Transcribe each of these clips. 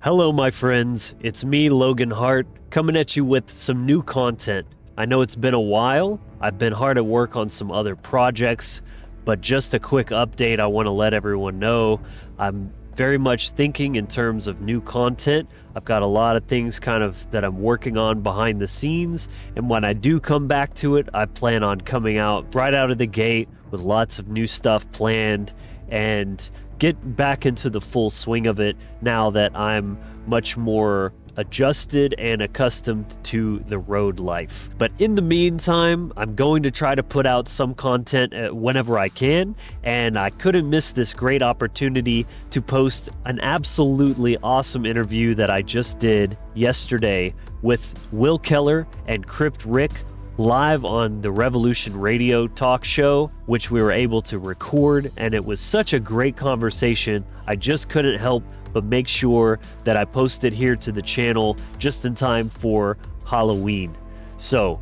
Hello, my friends. It's me, Logan Hart, coming at you with some new content. I know it's been a while. I've been hard at work on some other projects, but just a quick update, I want to let everyone know I'm very much thinking in terms of new content. I've got a lot of things that I'm working on behind the scenes, and when I do come back to it, I plan on coming out right out of the gate with lots of new stuff planned and get back into the full swing of it now that I'm much more adjusted and accustomed to the road life. But in the meantime, I'm going to try to put out some content whenever I can, and I couldn't miss this great opportunity to post an absolutely awesome interview that I just did yesterday with Will Keller and Crypt live on the Revolution Radio talk show, which we were able to record, and it was such a great conversation. I just couldn't help but make sure that I posted here to the channel just in time for Halloween. So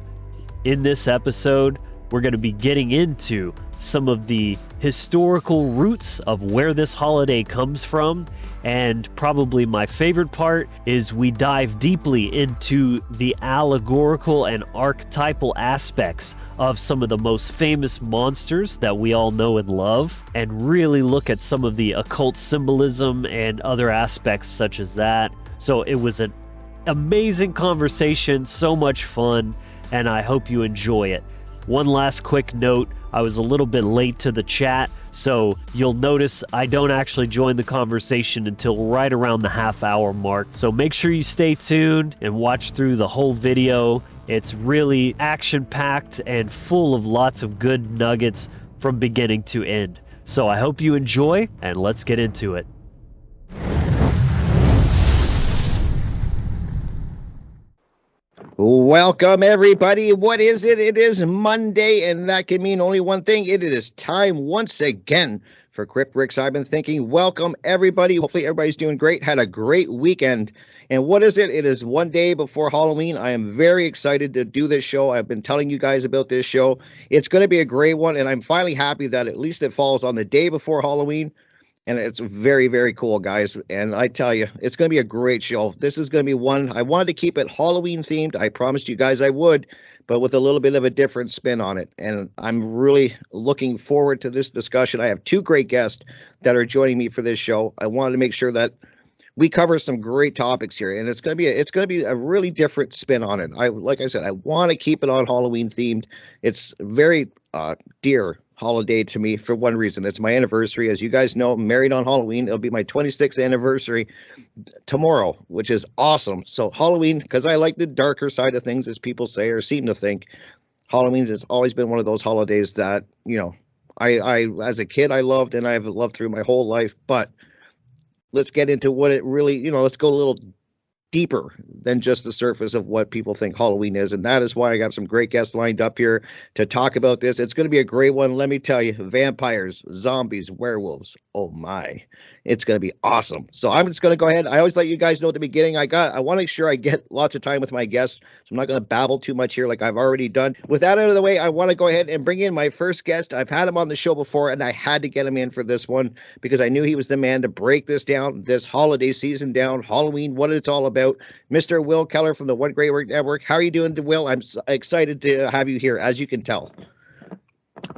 in this episode, we're going to be getting into some of the historical roots of where this holiday comes from, and probably my favorite part is we dive deeply into the allegorical and archetypal aspects of some of the most famous monsters that we all know and love, and really look at some of the occult symbolism and other aspects such as that. So it was an amazing conversation, so much fun, and I hope you enjoy it. One last quick note, I was a little bit late to the chat, so you'll notice I don't actually join the conversation until right around the half-hour mark. So make sure you stay tuned and watch through the whole video. It's really action-packed and full of lots of good nuggets from beginning to end. So I hope you enjoy, and let's get into it. Welcome, everybody. What is it? It is Monday, and that can mean only one thing. It is time once again for Crypt Ricks. I've been thinking, welcome, everybody. Hopefully, everybody's doing great. Had a great weekend. And what is it? It is one day before Halloween. I am very excited to do this show. I've been telling you guys about this show. It's going to be a great one, and I'm finally happy that at least it falls on the day before Halloween. And it's very, very cool, guys. And I tell you, it's going to be a great show. This is going to be one. I wanted to keep it Halloween themed. I promised you guys I would, but with a little bit of a different spin on it. And I'm really looking forward to this discussion. I have two great guests that are joining me for this show. I wanted to make sure that we cover some great topics here, and it's going to be a really different spin on it. Like I said, I want to keep it on Halloween themed. It's very dear holiday to me for one reason. It's my anniversary. As you guys know, I'm married on Halloween. It'll be my 26th anniversary tomorrow, which is awesome. So Halloween, because I like the darker side of things, as people say or seem to think, Halloween has always been one of those holidays that, you know, I as a kid I loved, and I've loved through my whole life. But let's get into what it really, let's go a little deeper than just the surface of what people think Halloween is. And that is why I got some great guests lined up here to talk about this. It's going to be a great one. Let me tell you, vampires, zombies, werewolves. Oh my, it's going to be awesome. So I'm just going to go ahead. I always let you guys know at the beginning, I want to make sure I get lots of time with my guests. So I'm not going to babble too much here like I've already done. With that out of the way, I want to go ahead and bring in my first guest. I've had him on the show before, and I had to get him in for this one because I knew he was the man to break this down, this holiday season down, Halloween, what it's all about. Mr. Will Keller from the One Great Work Network. How are you doing, Will? I'm excited to have you here, as you can tell.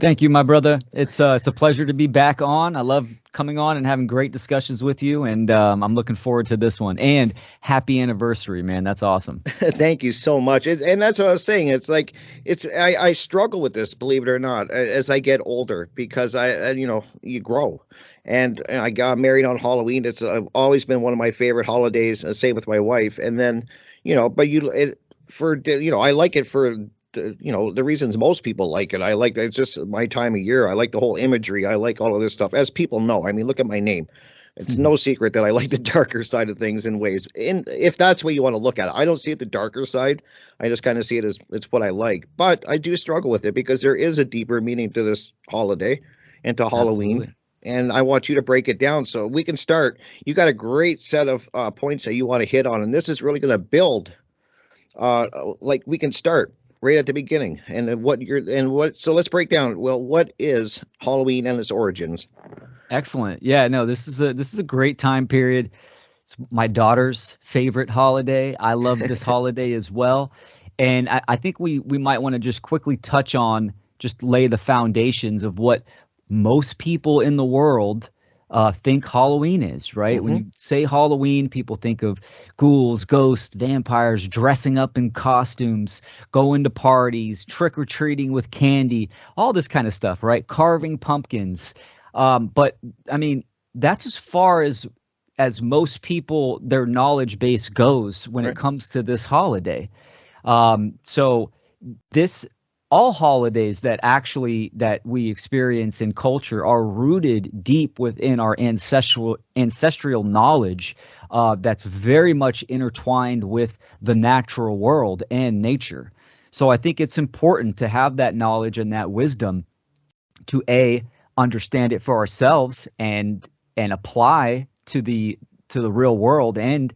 Thank you, my brother. It's a pleasure to be back on. I love coming on and having great discussions with you, and I'm looking forward to this one. And happy anniversary, man. That's awesome. Thank you so much. And that's what I was saying. It's like I struggle with this, believe it or not, as I get older, because you grow. And I got married on Halloween. It's always been one of my favorite holidays. Same with my wife. And then, I like it for the reasons most people like it. It's just my time of year. I like the whole imagery. I like all of this stuff. As people know, I mean, look at my name. It's no secret that I like the darker side of things in ways. If that's the way you want to look at it, I don't see it the darker side. I just kind of see it as it's what I like. But I do struggle with it because there is a deeper meaning to this holiday and to Halloween. Absolutely. And I want you to break it down so we can start. You got a great set of points that you want to hit on, and this is really going to build. We can start right at the beginning, so let's break down. Well, what is Halloween and its origins? Excellent. Yeah, no, this is a great time period. It's my daughter's favorite holiday. I love this holiday as well. And I think we might want to just quickly touch on, just lay the foundations of what most people in the world think Halloween is, right? When you say Halloween, people think of ghouls, ghosts, vampires, dressing up in costumes, going to parties, trick-or-treating with candy, all this kind of stuff, right? Carving pumpkins. But I mean, that's as far as most people, their knowledge base goes when it comes to this holiday. So this, all holidays that we experience in culture are rooted deep within our ancestral knowledge that's very intertwined intertwined with the natural world and nature. So I think it's important to have that knowledge and that wisdom to understand it for ourselves and apply to the real world, and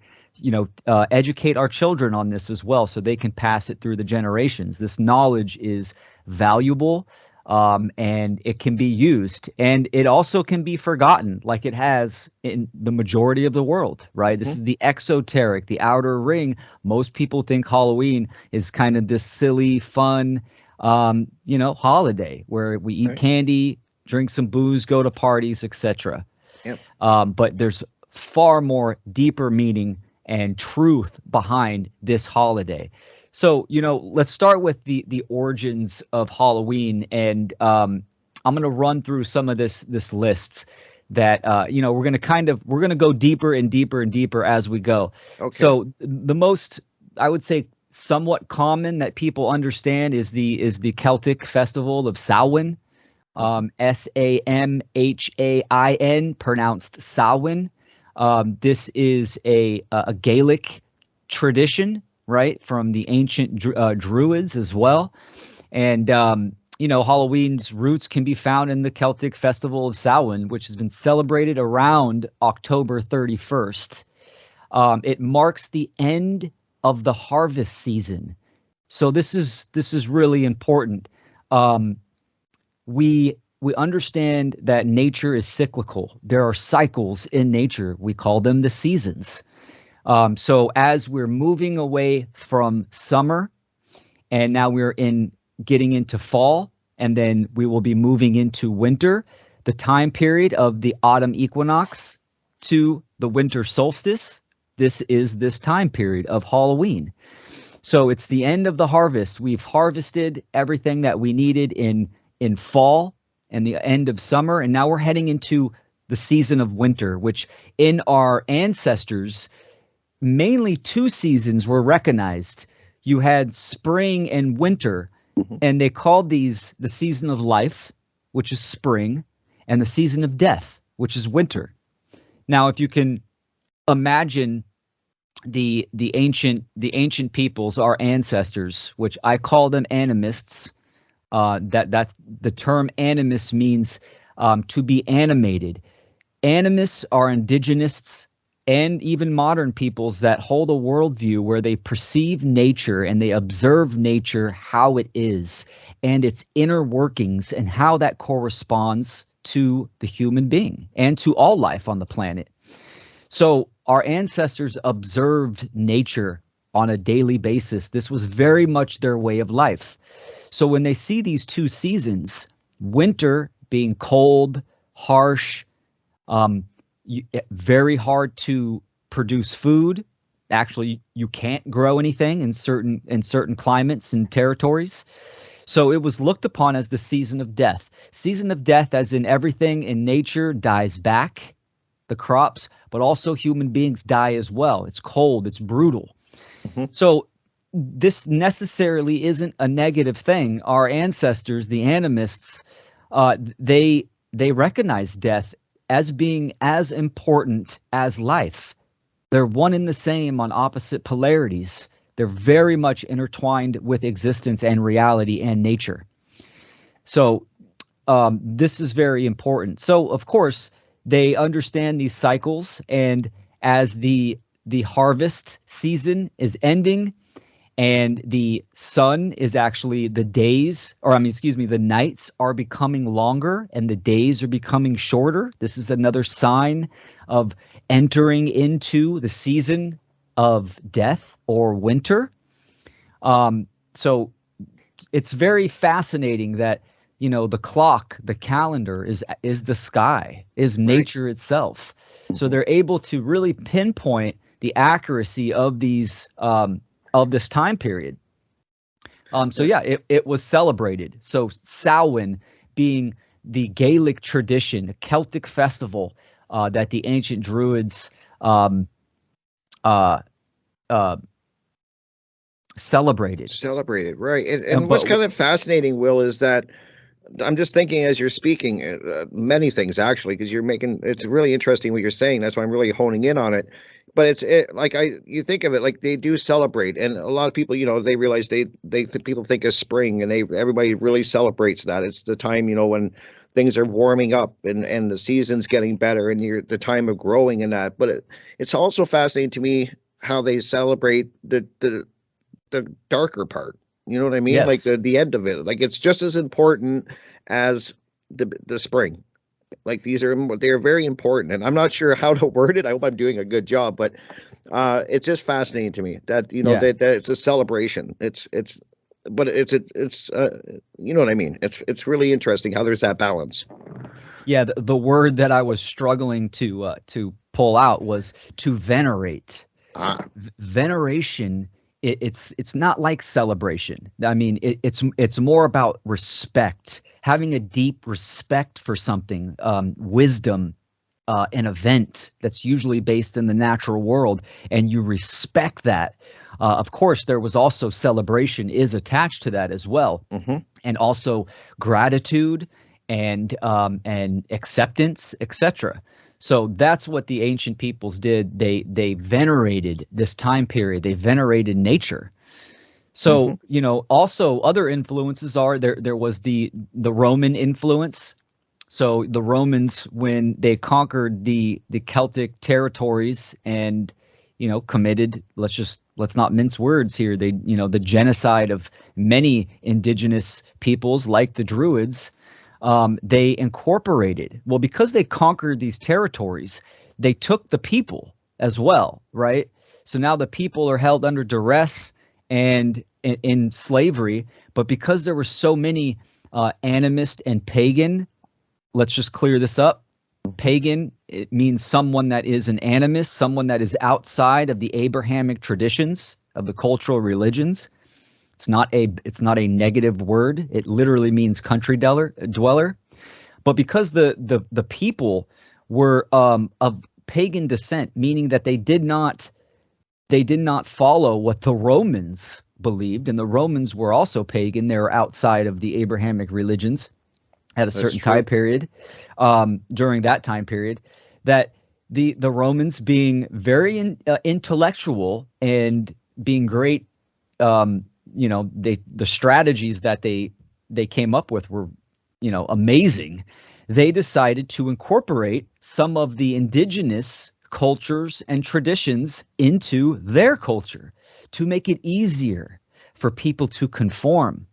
educate our children on this as well, so they can pass it through the generations. This knowledge is valuable, and it can be used, and it also can be forgotten, like it has in the majority of the world, right? This is the exoteric, the outer ring. Most people think Halloween is kind of this silly, fun, holiday where we eat candy, drink some booze, go to parties, etc. Yep. But there's far more deeper meaning and truth behind this holiday. So, let's start with the origins of Halloween, and I'm going to run through some of this lists that we're going to go deeper and deeper and deeper as we go. Okay. So the most, I would say, somewhat common that people understand is the Celtic festival of Samhain, Samhain, pronounced Samhain. This is a Gaelic tradition, right, from the ancient Druids as well. And, Halloween's roots can be found in the Celtic festival of Samhain, which has been celebrated around October 31st. It marks the end of the harvest season. So this is really important. We understand that nature is cyclical. There are cycles in nature. We call them the seasons. So as we're moving away from summer, and now we're getting into fall, and then we will be moving into winter, the time period of the autumn equinox to the winter solstice, this is this time period of Halloween. So it's the end of the harvest. We've harvested everything that we needed in fall and the end of summer, and now we're heading into the season of winter, which in our ancestors, mainly two seasons were recognized. You had spring and winter, and they called these the season of life, which is spring, and the season of death, which is winter. Now, if you can imagine the ancient peoples, our ancestors, which I call them animists, that's the term animist means to be animated. Animists are indigenous and even modern peoples that hold a worldview where they perceive nature and they observe nature how it is and its inner workings and how that corresponds to the human being and to all life on the planet. So our ancestors observed nature on a daily basis. This was very much their way of life. So when they see these two seasons, winter being cold, harsh, very hard to produce food. Actually, you can't grow anything in certain climates and territories. So it was looked upon as the season of death. Season of death as in everything in nature dies back, the crops, but also human beings die as well. It's cold, it's brutal. So this necessarily isn't a negative thing. Our ancestors, the animists, they recognize death as being as important as life. They're one and the same on opposite polarities. They're very much intertwined with existence and reality and nature. So this is very important. So, of course, they understand these cycles, and as the harvest season is ending and the sun is actually the days, or I mean, excuse me, the nights are becoming longer and the days are becoming shorter. This is another sign of entering into the season of death or winter. So it's very fascinating that, you know, the clock, the calendar is the sky, is nature itself. So they're able to really pinpoint the accuracy of these of this time period. So yeah, it was celebrated. So Samhain being the Gaelic tradition, a Celtic festival that the ancient Druids celebrated. Celebrated, right. And what's kind of fascinating, Will, is that I'm just thinking as you're speaking, many things actually, because it's really interesting what you're saying. That's why I'm really honing in on it. But you think of it like they do celebrate, and a lot of people, you know, they realize people think of spring, and everybody really celebrates that. It's the time, you know, when things are warming up and the season's getting better, and the time of growing and that. But it's also fascinating to me how they celebrate the darker part. You know what I mean? Yes. Like the end of it. Like it's just as important as the spring. Like they're very important, and I'm not sure how to word it. I hope I'm doing a good job, but it's just fascinating to me that, you know, that it's a celebration. It's you know what I mean? It's really interesting how there's that balance. Yeah, the word that I was struggling to pull out was to venerate. Veneration. It's not like celebration. I mean, it's more about respect, having a deep respect for something, wisdom, an event that's usually based in the natural world, and you respect that. Of course, there was also celebration is attached to that as well, and also gratitude and acceptance, etc. So that's what the ancient peoples did. They venerated this time period. They venerated nature. So, you know, also other influences are there was the Roman influence. So the Romans, when they conquered the Celtic territories and, you know, committed, let's not mince words here. The genocide of many indigenous peoples like the Druids. They incorporated, well, because they conquered these territories, they took the people as well, right? So now the people are held under duress and in slavery, but because there were so many animist and pagan, let's just clear this up. Pagan, it means someone that is an animist, someone that is outside of the Abrahamic traditions of the cultural religions. It's not a negative word. It literally means country dweller. But because the people were of pagan descent, meaning that they did not follow what the Romans believed, and the Romans were also pagan. They were outside of the Abrahamic religions at a certain time period. During that time period, that the Romans, being very intellectual and being great, you know, the strategies that they came up with were, you know, amazing. They decided to incorporate some of the indigenous cultures and traditions into their culture to make it easier for people to conform.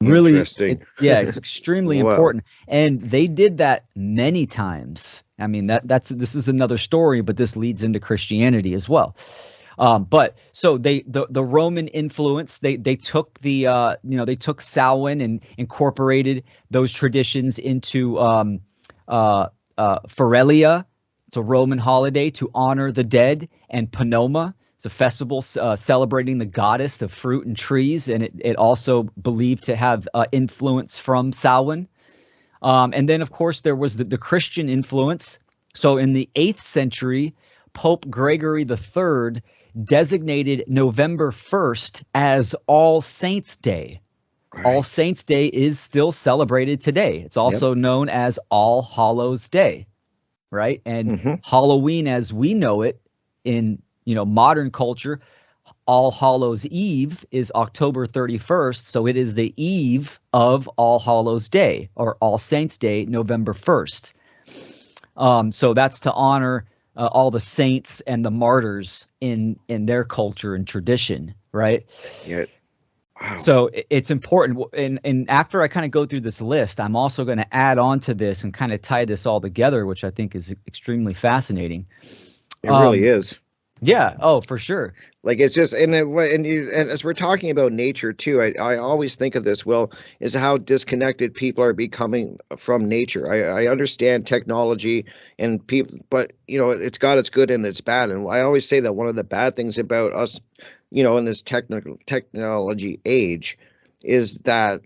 Really, interesting. It's extremely important, and they did that many times. I mean, this is another story, but this leads into Christianity as well. But so the Roman influence, they took they took Samhain and incorporated those traditions into Feralia. It's a Roman holiday to honor the dead, and Panoma. It's a festival celebrating the goddess of fruit and trees, and it also believed to have influence from Samhain. And then, of course, there was the Christian influence. So in the 8th century, Pope Gregory III designated November 1st as All Saints' Day. Right. All Saints' Day is still celebrated today. It's also known as All Hallows' Day, right? And Halloween, as we know it in, you know, modern culture, All Hallows Eve is October 31st, so it is the eve of All Hallows' Day, or All Saints' Day, November 1st. So that's to honor all the saints and the martyrs in their culture and tradition, right? Yeah. Wow. So it's important. And after I kind of go through this list, I'm also going to add on to this and kind of tie this all together, which I think is extremely fascinating. It really is. Yeah. Oh, for sure. Like it's just, and as we're talking about nature too, I always think of this, Will, is how disconnected people are becoming from nature. I understand technology and people, but it's got its good and its bad. And I always say that one of the bad things about us, in this technology age, is that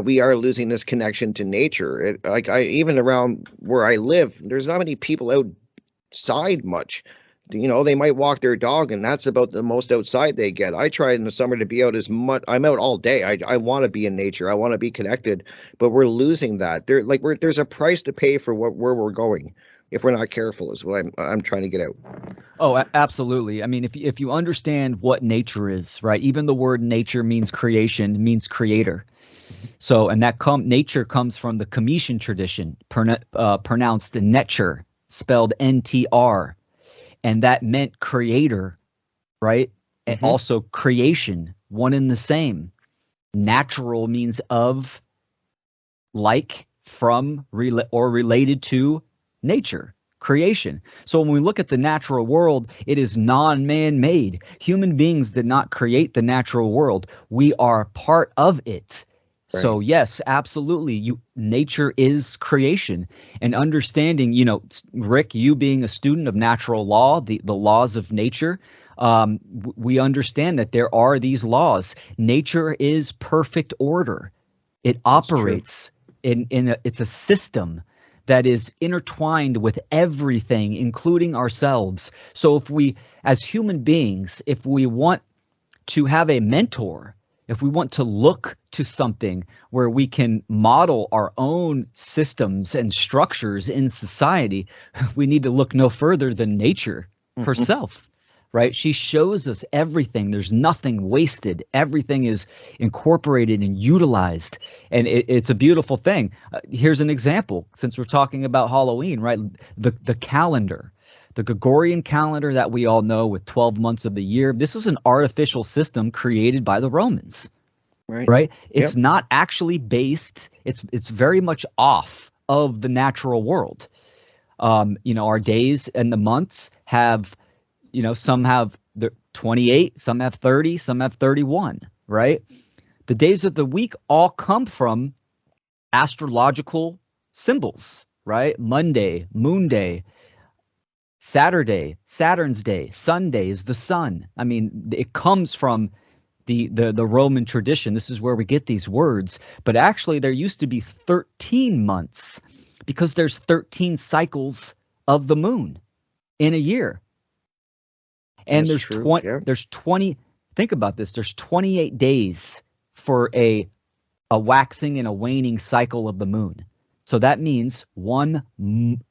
we are losing this connection to nature. Even around where I live, there's not many people outside much. They might walk their dog, and that's about the most outside they get. I try in the summer to be out as much. I'm out all day. I want to be in nature. I want to be connected, but we're losing that. There's a price to pay for where we're going if we're not careful. Is what I'm trying to get out. Oh, absolutely. I mean, if you understand what nature is, right? Even the word nature means creation, means creator. So, and that nature comes from the Cometian tradition, pronounced netcher, spelled NTR. And that meant creator, right? And also creation, one and the same. Natural means of, like, from, or related to nature, creation. So when we look at the natural world, it is non-man-made. Human beings did not create the natural world. We are part of it. Right. So yes, absolutely. Nature is creation, and understanding, Rick, you being a student of natural law, the laws of nature, we understand that there are these laws. Nature is perfect order. It operates it's a system that is intertwined with everything, including ourselves. So if we, as human beings, if we want to have a mentor, if we want to look to something where we can model our own systems and structures in society, we need to look no further than nature herself, right? She shows us everything. There's nothing wasted. Everything is incorporated and utilized. And it's a beautiful thing. Here's an example, since we're talking about Halloween, right? The calendar. The Gregorian calendar that we all know with 12 months of the year, this is an artificial system created by the Romans, right? It's not actually based. It's very much off of the natural world. Our days and the months have, some have 28, some have 30, some have 31, right? The days of the week all come from astrological symbols, right? Monday, Moon Day, Saturday, Saturn's day, Sunday is the sun. I mean, it comes from the Roman tradition. This is where we get these words. But actually, there used to be 13 months because there's 13 cycles of the moon in a year. And there's 20. Think about this. There's 28 days for a waxing and a waning cycle of the moon. So that means one moon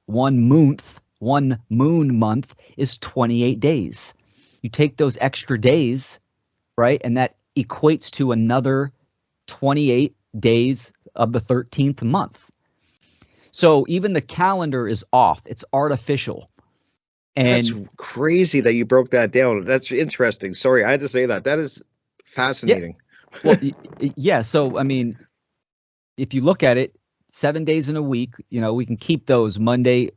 month is 28 days. You take those extra days, right? And that equates to another 28 days of the 13th month. So even the calendar is off. It's artificial. And that's crazy that you broke that down. That's interesting. Sorry, I had to say that. That is fascinating. Yeah. Well, yeah. So, I mean, if you look at it, 7 days in a week, we can keep those Monday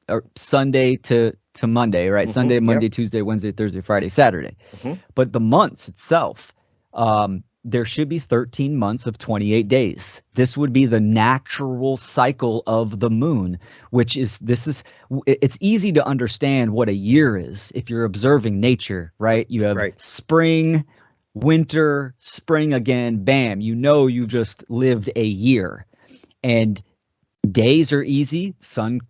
or Sunday to Monday, right? Sunday, Monday, Tuesday, Wednesday, Thursday, Friday, Saturday. But the months itself, there should be 13 months of 28 days. This would be the natural cycle of the moon, it's easy to understand what a year is if you're observing nature, right? You have spring, winter, spring again, bam, you just lived a year. And days are easy. Sun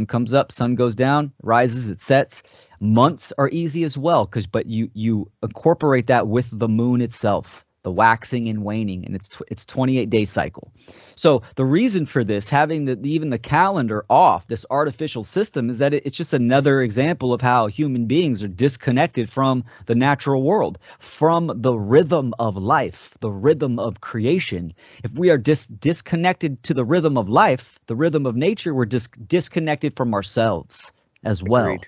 comes up, sun goes down, rises, it sets. Months are easy as well, but you incorporate that with the moon itself, the waxing and waning, and it's 28-day cycle. So the reason for this, having even the calendar off, this artificial system, is that it's just another example of how human beings are disconnected from the natural world, from the rhythm of life, the rhythm of creation. If we are disconnected to the rhythm of life, the rhythm of nature, we're disconnected from ourselves as well. Agreed.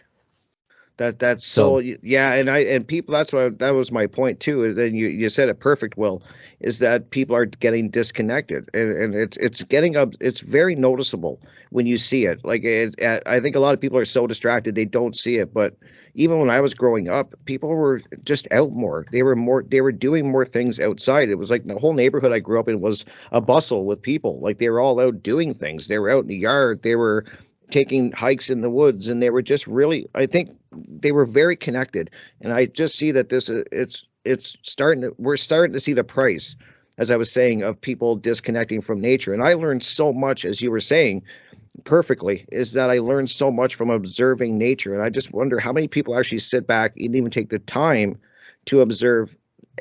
That's So yeah, and people, that was my point too. Is then you said it perfect, Will, is that people are getting disconnected, and it's getting up. It's very noticeable when you see it. Like I think a lot of people are so distracted they don't see it. But even when I was growing up, people were just out more. They were doing more things outside. It was like the whole neighborhood I grew up in was a bustle with people. Like they were all out doing things. They were out in the yard. They were taking hikes in the woods, and they were just really, I think they were very connected. And I just see that this it's starting to, we're starting to see the price, as I was saying, of people disconnecting from nature. And I learned so much, as you were saying perfectly, is that I learned so much from observing nature. And I just wonder how many people actually sit back and even take the time to observe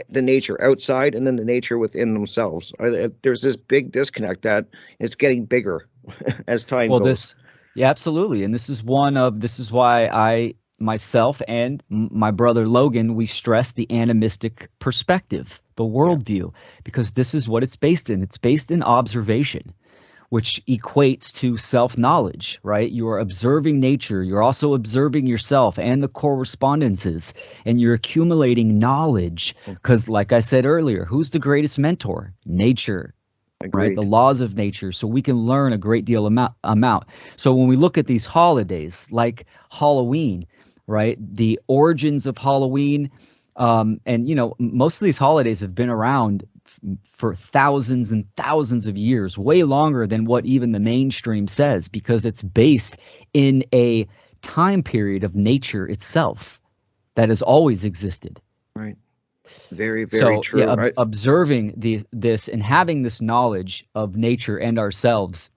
the nature outside and then the nature within themselves. There's this big disconnect that it's getting bigger as time well, goes. yeah, absolutely. And this is why I myself and my brother Logan, we stress the animistic perspective, the worldview, because this is what it's based in. It's based in observation, which equates to self-knowledge, right? You're observing nature. You're also observing yourself and the correspondences, and you're accumulating knowledge. Because like I said earlier, who's the greatest mentor? Nature. Right, the laws of nature, so we can learn a great deal amount. So when we look at these holidays like Halloween, right, the origins of Halloween, and most of these holidays have been around for thousands and thousands of years, way longer than what even the mainstream says, because it's based in a time period of nature itself that has always existed. Right. Very, very true. Yeah, observing this and having this knowledge of nature and ourselves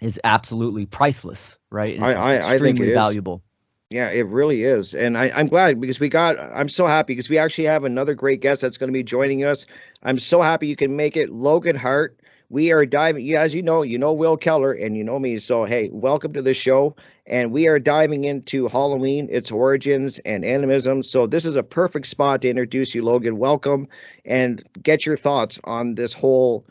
is absolutely priceless, right? And it's extremely valuable. Yeah, it really is. And I'm glad because I'm so happy because we actually have another great guest that's going to be joining us. I'm so happy you can make it. Logan Hart. We are diving, as you know Will Keller, and you know me. So, hey, welcome to the show. And we are diving into Halloween, its origins, and animism. So this is a perfect spot to introduce you, Logan. Welcome, and get your thoughts on this whole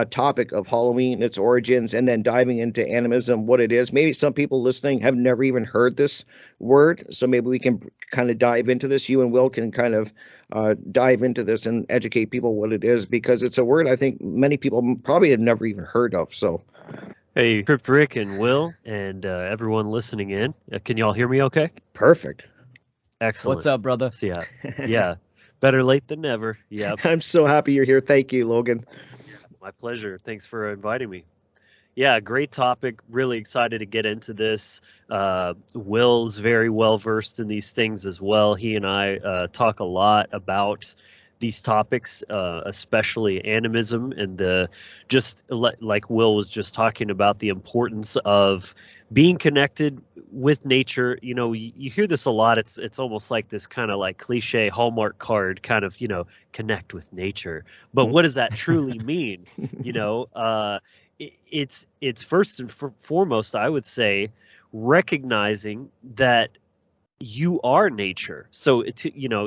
topic of Halloween, its origins, and then diving into animism, what it is. Maybe some people listening have never even heard this word, so maybe we can kind of dive into this. You and Will can kind of dive into this and educate people what it is, because it's a word I think many people probably have never even heard of. So, hey, Crypt, Rick, and Will, and everyone listening in, can y'all hear me okay? Perfect. Excellent. What's up, brother? So, yeah, better late than never. Yeah. I'm so happy you're here. Thank you, Logan. My pleasure. Thanks for inviting me. Yeah, great topic. Really excited to get into this. Will's very well versed in these things as well. He and I talk a lot about these topics, especially animism and like Will was just talking about, the importance of being connected with nature. You hear this a lot. It's almost like this kind of like cliche Hallmark card kind of, connect with nature. But what does that truly mean? It's first and foremost, I would say, recognizing that you are nature. So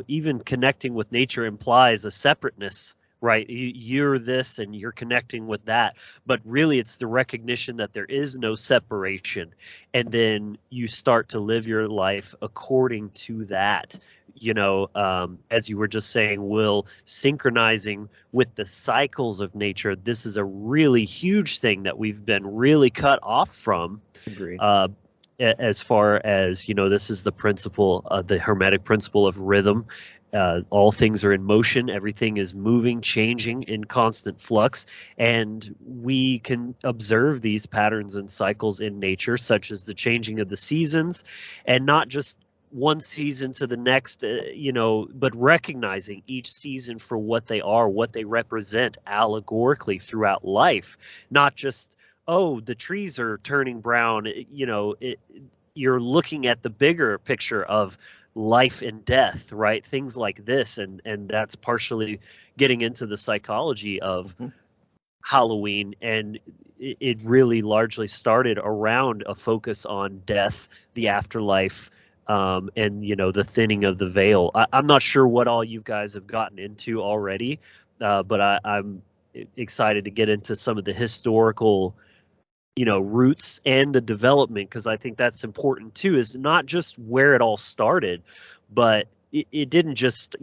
even connecting with nature implies a separateness, right? You're this and you're connecting with that, but really it's the recognition that there is no separation, and then you start to live your life according to that. As you were just saying, Will, synchronizing with the cycles of nature. This is a really huge thing that we've been really cut off from. Agreed. As far as, this is the principle, the Hermetic principle of rhythm. All things are in motion. Everything is moving, changing, in constant flux. And we can observe these patterns and cycles in nature, such as the changing of the seasons, and not just one season to the next, but recognizing each season for what they are, what they represent allegorically throughout life, not just, oh, the trees are turning brown. You're looking at the bigger picture of life and death, right? Things like this. And that's partially getting into the psychology of Halloween. And it really largely started around a focus on death, the afterlife, and the thinning of the veil. I'm not sure what all you guys have gotten into already, but I'm excited to get into some of the historical roots and the development, because I think that's important too, is not just where it all started, but it didn't just,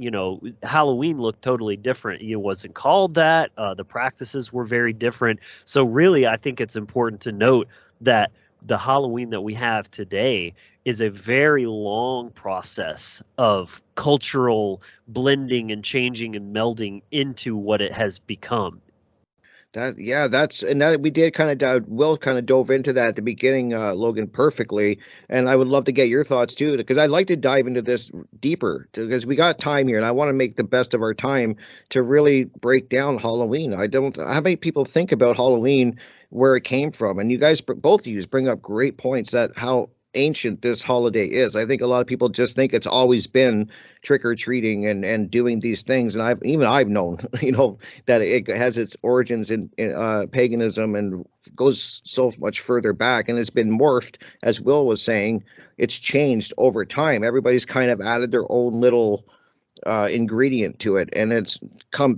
Halloween looked totally different. It wasn't called that. The practices were very different. So really, I think it's important to note that the Halloween that we have today is a very long process of cultural blending and changing and melding into what it has become. That we did Will kind of dove into that at the beginning, Logan, perfectly. And I would love to get your thoughts too, because I'd like to dive into this deeper because we got time here and I want to make the best of our time to really break down Halloween. How many people think about Halloween, where it came from? And you guys, both of you bring up great points that how ancient this holiday is. I think a lot of people just think it's always been trick or treating and doing these things. And I've known, that it has its origins in paganism and goes so much further back. And it's been morphed, as Will was saying. It's changed over time. Everybody's kind of added their own little ingredient to it, and it's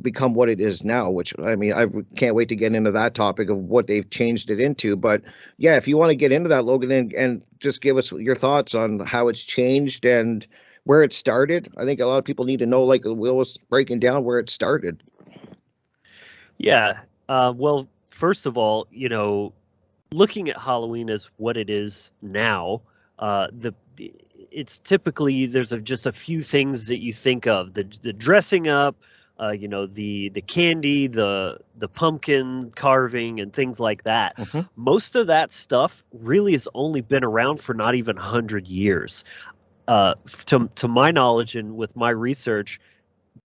become what it is now, which I mean, I can't wait to get into that topic of what they've changed it into. But yeah, if you want to get into that, Logan, and just give us your thoughts on how it's changed and where it started. I think a lot of people need to know, like Will was breaking down, where it started. Yeah. Well, first of all, looking at Halloween as what it is now, it's typically there's just a few things that you think of: the dressing up, the candy, the pumpkin carving, and things like that. Mm-hmm. Most of that stuff really has only been around for not even 100 years. To my knowledge and with my research,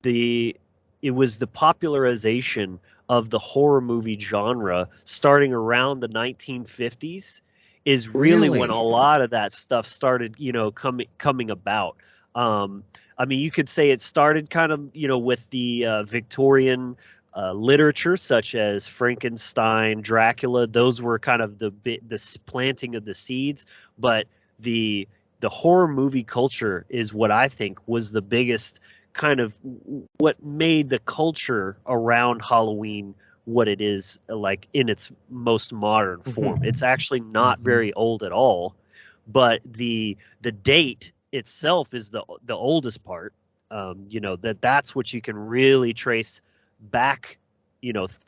it was the popularization of the horror movie genre starting around the 1950s is really when a lot of that stuff started, coming about. I mean, you could say it started kind of, with the Victorian literature, such as Frankenstein, Dracula. Those were kind of the planting of the seeds. But the horror movie culture is what I think was the biggest kind of what made the culture around Halloween what it is, like in its most modern form. It's actually not very old at all, but the date itself is the oldest part. That's what you can really trace back,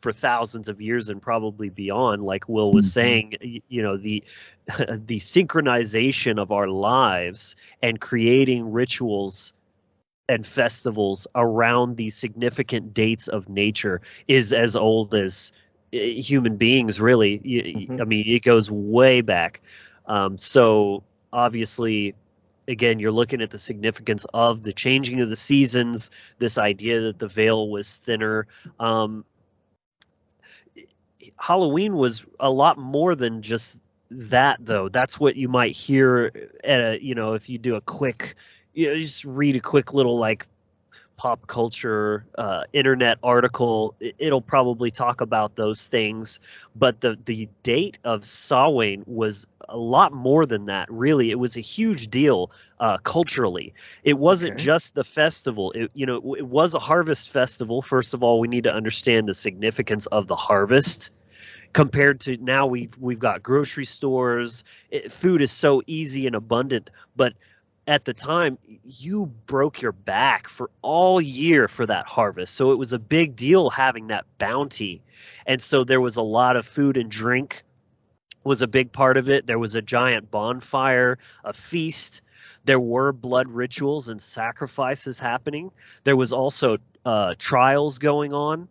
for thousands of years and probably beyond. Like Will was saying, the synchronization of our lives and creating rituals and festivals around the significant dates of nature is as old as human beings, really. I mean, it goes way back. So obviously, again, you're looking at the significance of the changing of the seasons, this idea that the veil was thinner. Halloween was a lot more than just that, though. That's what you might hear at if you do a quick, just read a quick little like pop culture internet article. It'll probably talk about those things, but the date of Samhain was a lot more than that. Really, it was a huge deal culturally. It wasn't just the festival. It was a harvest festival. First of all, we need to understand the significance of the harvest. Compared to now, we've got grocery stores. Food is so easy and abundant, but at the time, you broke your back for all year for that harvest. So it was a big deal having that bounty. And so there was a lot of food and drink was a big part of it. There was a giant bonfire, a feast. There were blood rituals and sacrifices happening. There was also trials going on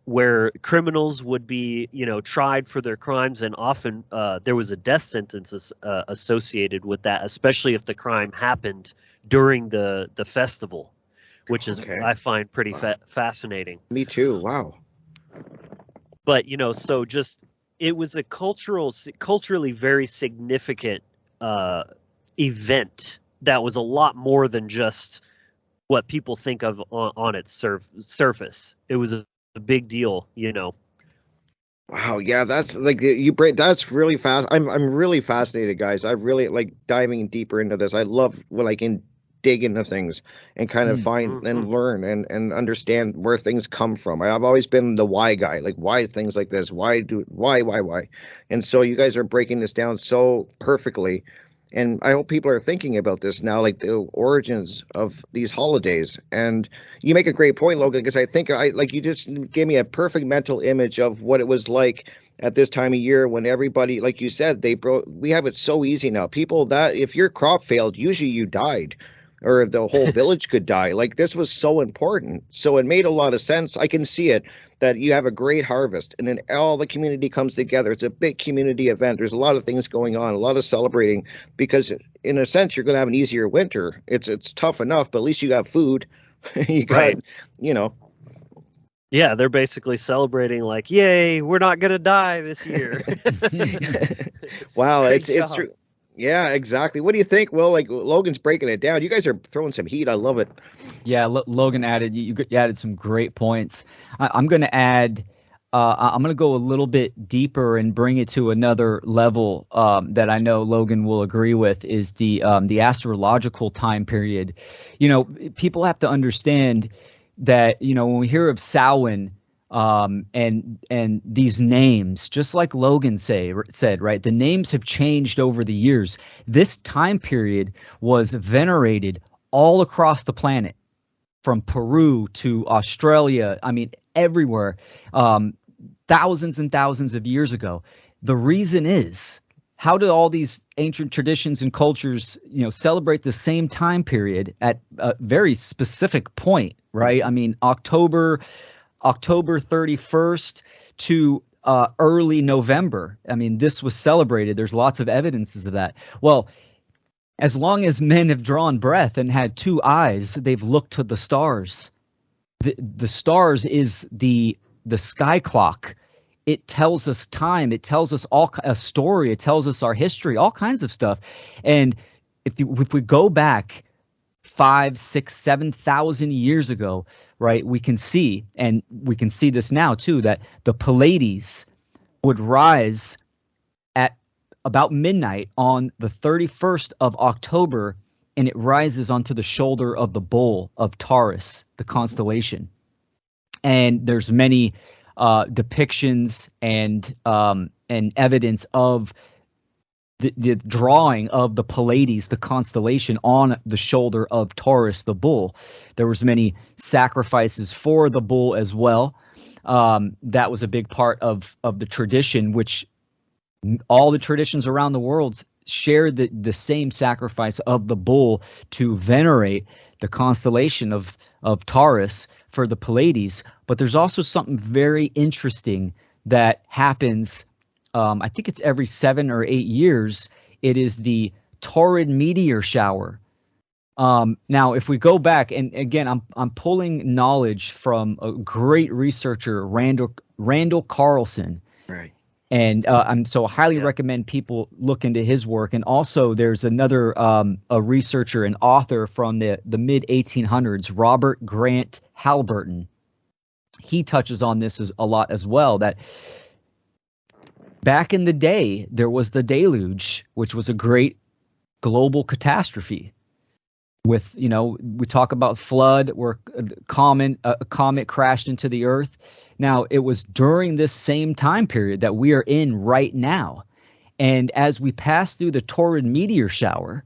where criminals would be, tried for their crimes, and often there was a death sentence associated with that, especially if the crime happened during the festival, which is I find pretty fascinating. Me too. Wow. But so just it was a culturally very significant event that was a lot more than just what people think of on its surface. It was a big deal. Wow, yeah, that's like that's really fast. I'm really fascinated, guys. I really like diving deeper into this. I love when I can dig into things and kind of find and learn and understand where things come from. I've always been the why guy, like why things like this, why, and so you guys are breaking this down so perfectly. And I hope people are thinking about this now, like the origins of these holidays. And you make a great point, Logan, because I think you just gave me a perfect mental image of what it was like at this time of year when everybody, like you said, we have it so easy now. People, that if your crop failed, usually you died, or the whole village could die. Like, this was so important. So it made a lot of sense. I can see it, that you have a great harvest and then all the community comes together. It's a big community event. There's a lot of things going on, a lot of celebrating, because in a sense, you're going to have an easier winter. It's tough enough, but at least you got food. You got, Right. you know. Yeah, they're basically celebrating like, yay, we're not going to die this year. Wow, Great it's job. true. Yeah, exactly. What do you think? Well, like Logan's breaking it down. You guys are throwing some heat. I love it. Yeah, Logan added you added some great points. I'm going to add. I'm going to go a little bit deeper and bring it to another level that I know Logan will agree with, is the astrological time period. You know, people have to understand that, you know, when we hear of Samhain, and these names, just like Logan said, right, the names have changed over the years. This time period was venerated all across the planet, from Peru to Australia. I mean, everywhere, thousands and thousands of years ago. The reason is, how do all these ancient traditions and cultures, you know, celebrate the same time period at a very specific point, right? I mean, October 31st to early November. I mean, this was celebrated. There's lots of evidences of that. Well, as long as men have drawn breath and had two eyes, they've looked to the stars. The stars is the sky clock. It tells us time. It tells us a story. It tells us our history, all kinds of stuff. And if we go back 5, 6, 7,000 years ago, right, we can see, and we can see this now too, that the Pleiades would rise at about midnight on the 31st of October, and it rises onto the shoulder of the bull of Taurus, the constellation. And there's many depictions and evidence of the drawing of the Pleiades, the constellation, on the shoulder of Taurus, the bull. There was many sacrifices for the bull as well. That was a big part of the tradition, which all the traditions around the world share the same sacrifice of the bull to venerate the constellation of Taurus for the Pleiades. But there's also something very interesting that happens. I think it's every 7 or 8 years. It is the Taurid meteor shower. Now, if we go back, and again, I'm pulling knowledge from a great researcher, Randall Carlson. Right. And I'm so highly recommend people look into his work. And also, there's another a researcher and author from the mid 1800s, Robert Grant Halliburton. He touches on this a lot as well, that back in the day, there was the deluge, which was a great global catastrophe. With, you know, we talk about flood, where a comet crashed into the earth. Now, it was during this same time period that we are in right now. And as we pass through the Taurid meteor shower,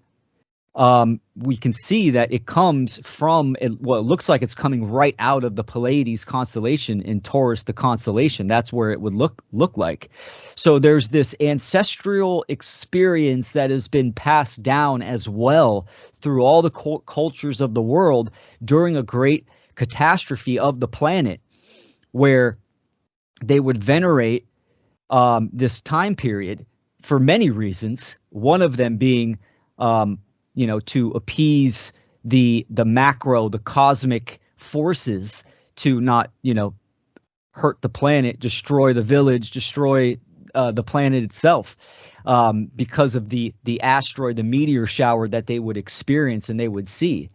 we can see that it comes from, it looks like it's coming right out of the Pleiades constellation in Taurus, the constellation. That's where it would look like. So there's this ancestral experience that has been passed down as well through all the cultures of the world during a great catastrophe of the planet, where they would venerate this time period for many reasons. One of them being, to appease the macro, the cosmic forces, to not, hurt the planet, destroy the village, destroy the planet itself, because of the asteroid, the meteor shower that they would experience and they would see.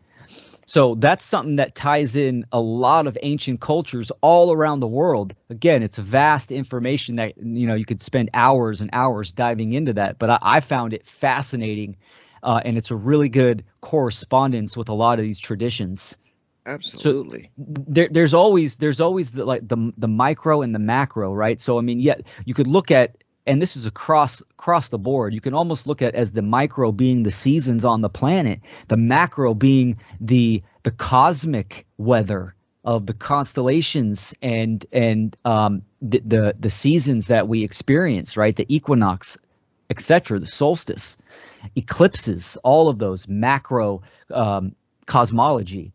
So that's something that ties in a lot of ancient cultures all around the world. Again, it's vast information that, you could spend hours and hours diving into that. But I found it fascinating and it's a really good correspondence with a lot of these traditions. Absolutely. So there's always the micro and the macro, right? So I mean, yeah, you could look at, and this is across the board. You can almost look at as the micro being the seasons on the planet, the macro being the cosmic weather of the constellations and the seasons that we experience, right? The equinox, etc., the solstice, eclipses, all of those macro cosmology.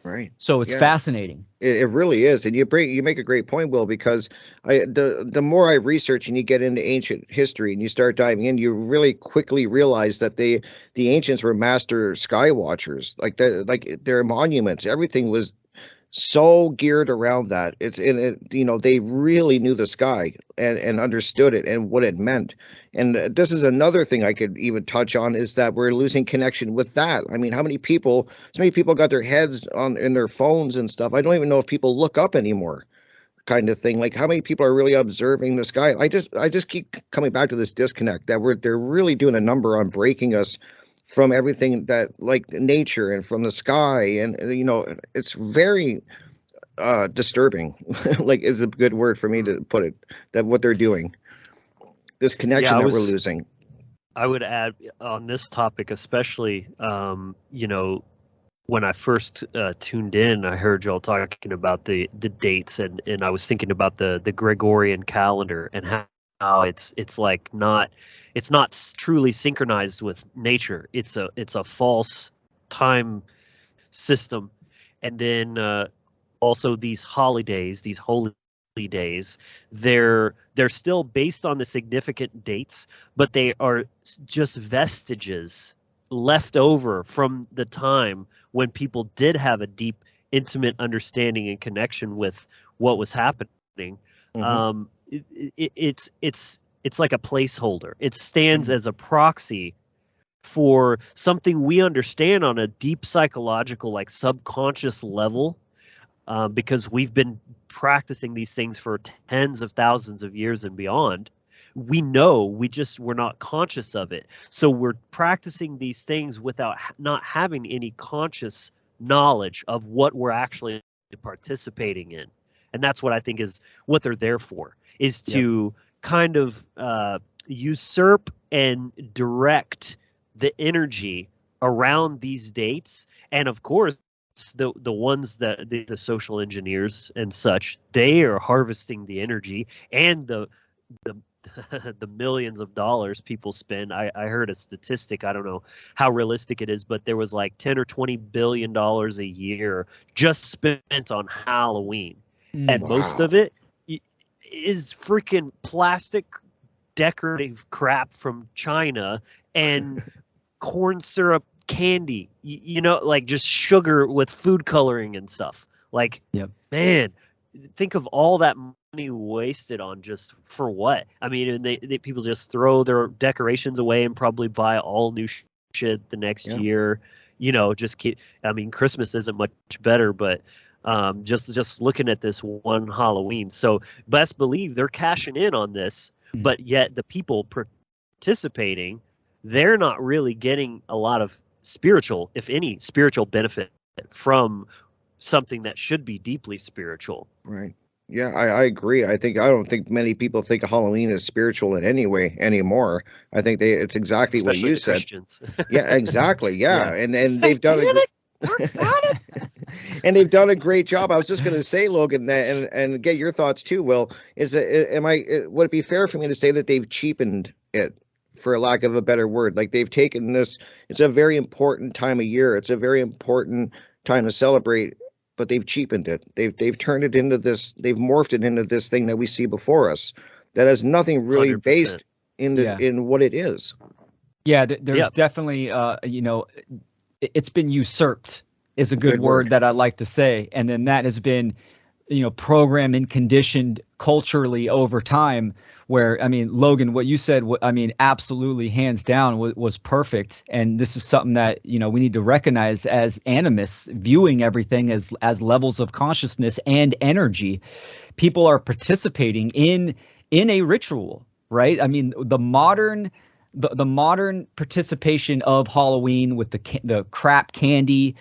Right. So it's fascinating. It really is, and you make a great point, Will, because the more I research and you get into ancient history and you start diving in, you really quickly realize that the ancients were master sky watchers. Like their monuments, everything was so geared around that. They really knew the sky and understood it and what it meant. And this is another thing I could even touch on, is that we're losing connection with that. I mean, so many people got their heads in their phones and stuff. I don't even know if people look up anymore, kind of thing. Like, how many people are really observing the sky? I just keep coming back to this disconnect that they're really doing a number on breaking us from everything that, like, nature and from the sky. And it's very disturbing. Like, is a good word for me to put it, that what they're doing, this connection that we're losing. I would add on this topic, especially, when I first tuned in, I heard y'all talking about the dates, and I was thinking about the Gregorian calendar and how it's like it's not truly synchronized with nature. It's a false time system. And then also these holidays, these holy days, they're still based on the significant dates, but they are just vestiges left over from the time when people did have a deep, intimate understanding and connection with what was happening. Mm-hmm. It's like a placeholder. It stands as a proxy for something we understand on a deep psychological, like subconscious level, because we've been practicing these things for tens of thousands of years and beyond. We know, we're not conscious of it. So we're practicing these things without not having any conscious knowledge of what we're actually participating in. And that's what I think is what they're there for, is to kind of usurp and direct the energy around these dates. And of course, the ones that the social engineers and such, they are harvesting the energy and the millions of dollars people spend. I heard a statistic, I don't know how realistic it is, but there was like 10 or 20 billion dollars a year just spent on Halloween. And most of it is freaking plastic decorative crap from China and corn syrup candy, like just sugar with food coloring and stuff. Like, man, think of all that money wasted on just for what? I mean, and they people just throw their decorations away and probably buy all new shit the next year. Just keep. I mean, Christmas isn't much better, but just looking at this one Halloween. So best believe they're cashing in on this, but yet the people participating, they're not really getting a lot of spiritual, if any, spiritual benefit from something that should be deeply spiritual. Right. Yeah, I agree. I don't think many people think Halloween is spiritual in any way anymore. I think it's exactly especially what you said. Christians. Yeah, exactly. Yeah. And they've done and they've done a great job. I was just going to say, Logan, and get your thoughts too, Will, is that would it be fair for me to say that they've cheapened it, for lack of a better word? Like, they've taken this, it's a very important time of year. It's a very important time to celebrate, but they've cheapened it. They've turned it into this, they've morphed it into this thing that we see before us that has nothing really 100%. based in what it is. Yeah, there's definitely, it's been usurped is a good word that I like to say. And then that has been, programmed and conditioned culturally over time, where, I mean, Logan, what you said, absolutely hands down was perfect. And this is something that, we need to recognize as animists, viewing everything as levels of consciousness and energy. People are participating in a ritual, right? I mean, the modern the modern participation of Halloween with the crap candy,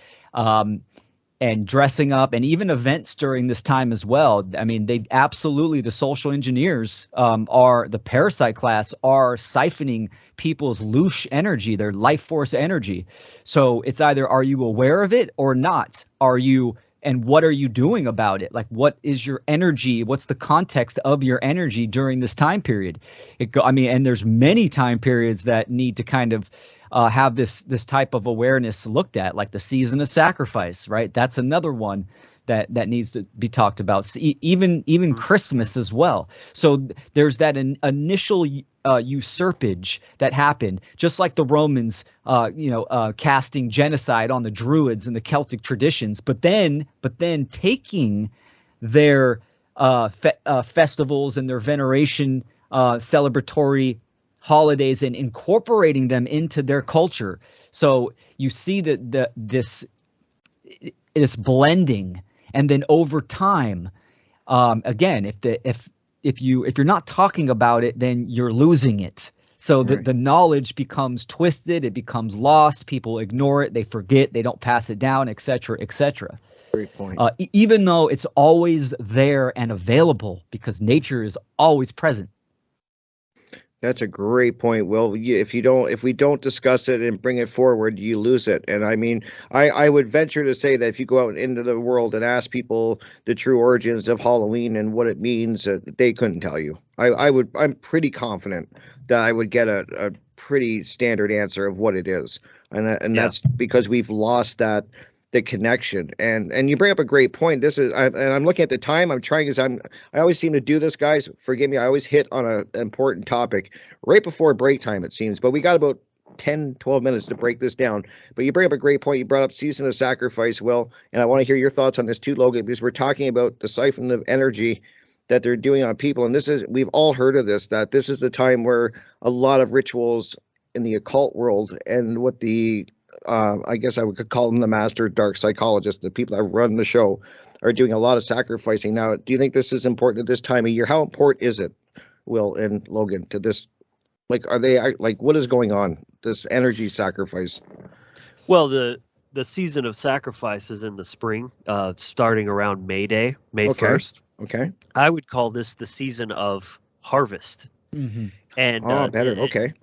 and dressing up, and even events during this time as well. I mean, they absolutely, the social engineers, are the parasite class, are siphoning people's louche energy, their life force energy. So it's either, are you aware of it or not? And what are you doing about it? Like, what is your energy? What's the context of your energy during this time period? And there's many time periods that need to kind of have this type of awareness looked at, like the season of sacrifice, right? That's another one that needs to be talked about. Even Christmas as well. So there's that initial usurpage that happened, just like the Romans, casting genocide on the Druids and the Celtic traditions, but then taking their festivals and their veneration, celebratory holidays, and incorporating them into their culture. So you see that this blending, and then over time, again, if you're not talking about it, then you're losing it. So the knowledge becomes twisted, it becomes lost, people ignore it, they forget, they don't pass it down, etc., etc. Great point. Even though it's always there and available, because nature is always present. That's a great point, Will. If we don't discuss it and bring it forward, you lose it. And I mean, I would venture to say that if you go out into the world and ask people the true origins of Halloween and what it means, they couldn't tell you. I'm pretty confident that I would get a pretty standard answer of what it is, and that's because we've lost the connection. And you bring up a great point. I'm looking at the time. I'm trying, because I always seem to do this, guys. Forgive me. I always hit on an important topic right before break time, it seems. But we got about 10, 12 minutes to break this down. But you bring up a great point. You brought up season of sacrifice, Will, and I want to hear your thoughts on this too, Logan, because we're talking about the siphon of energy that they're doing on people. And we've all heard of this, that this is the time where a lot of rituals in the occult world, and what the I guess I could call them the master dark psychologists, the people that run the show, are doing a lot of sacrificing. Now, do you think this is important at this time of year? How important is it, Will and Logan, to this? Like, are they like, what is going on? This energy sacrifice? Well, the season of sacrifice is in the spring, starting around May 1st. Okay. I would call this the season of harvest. Mm-hmm. And better. Okay.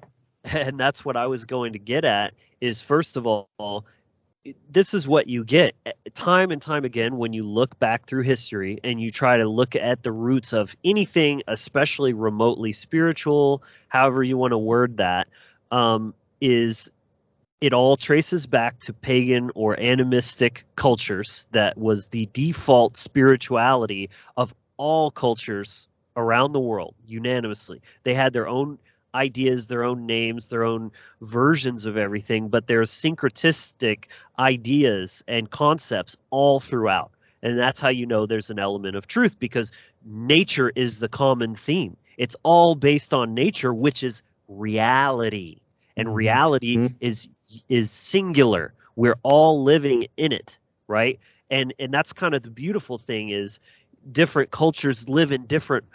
And that's what I was going to get at, is, first of all, this is what you get time and time again when you look back through history and you try to look at the roots of anything, especially remotely spiritual, however you want to word that, is it all traces back to pagan or animistic cultures. That was the default spirituality of all cultures around the world, unanimously. They had their own ideas, their own names, their own versions of everything, but there's syncretistic ideas and concepts all throughout. And that's how you know there's an element of truth, because nature is the common theme. It's all based on nature, which is reality. And reality is singular. We're all living in it, right? And that's kind of the beautiful thing, is different cultures live in different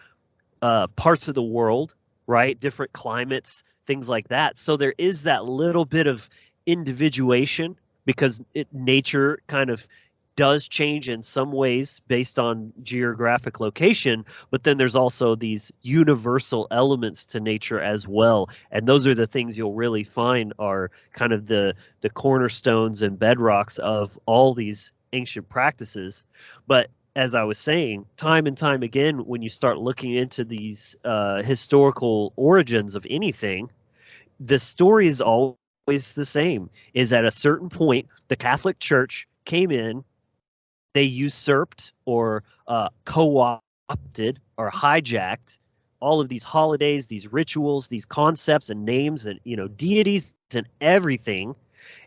parts of the world, right? Different climates, things like that. So there is that little bit of individuation, because nature kind of does change in some ways based on geographic location, but then there's also these universal elements to nature as well. And those are the things you'll really find are kind of the cornerstones and bedrocks of all these ancient practices. But as I was saying, time and time again, when you start looking into these historical origins of anything, the story is always the same. Is at a certain point, the Catholic Church came in, they usurped or co-opted or hijacked all of these holidays, these rituals, these concepts and names and, deities and everything,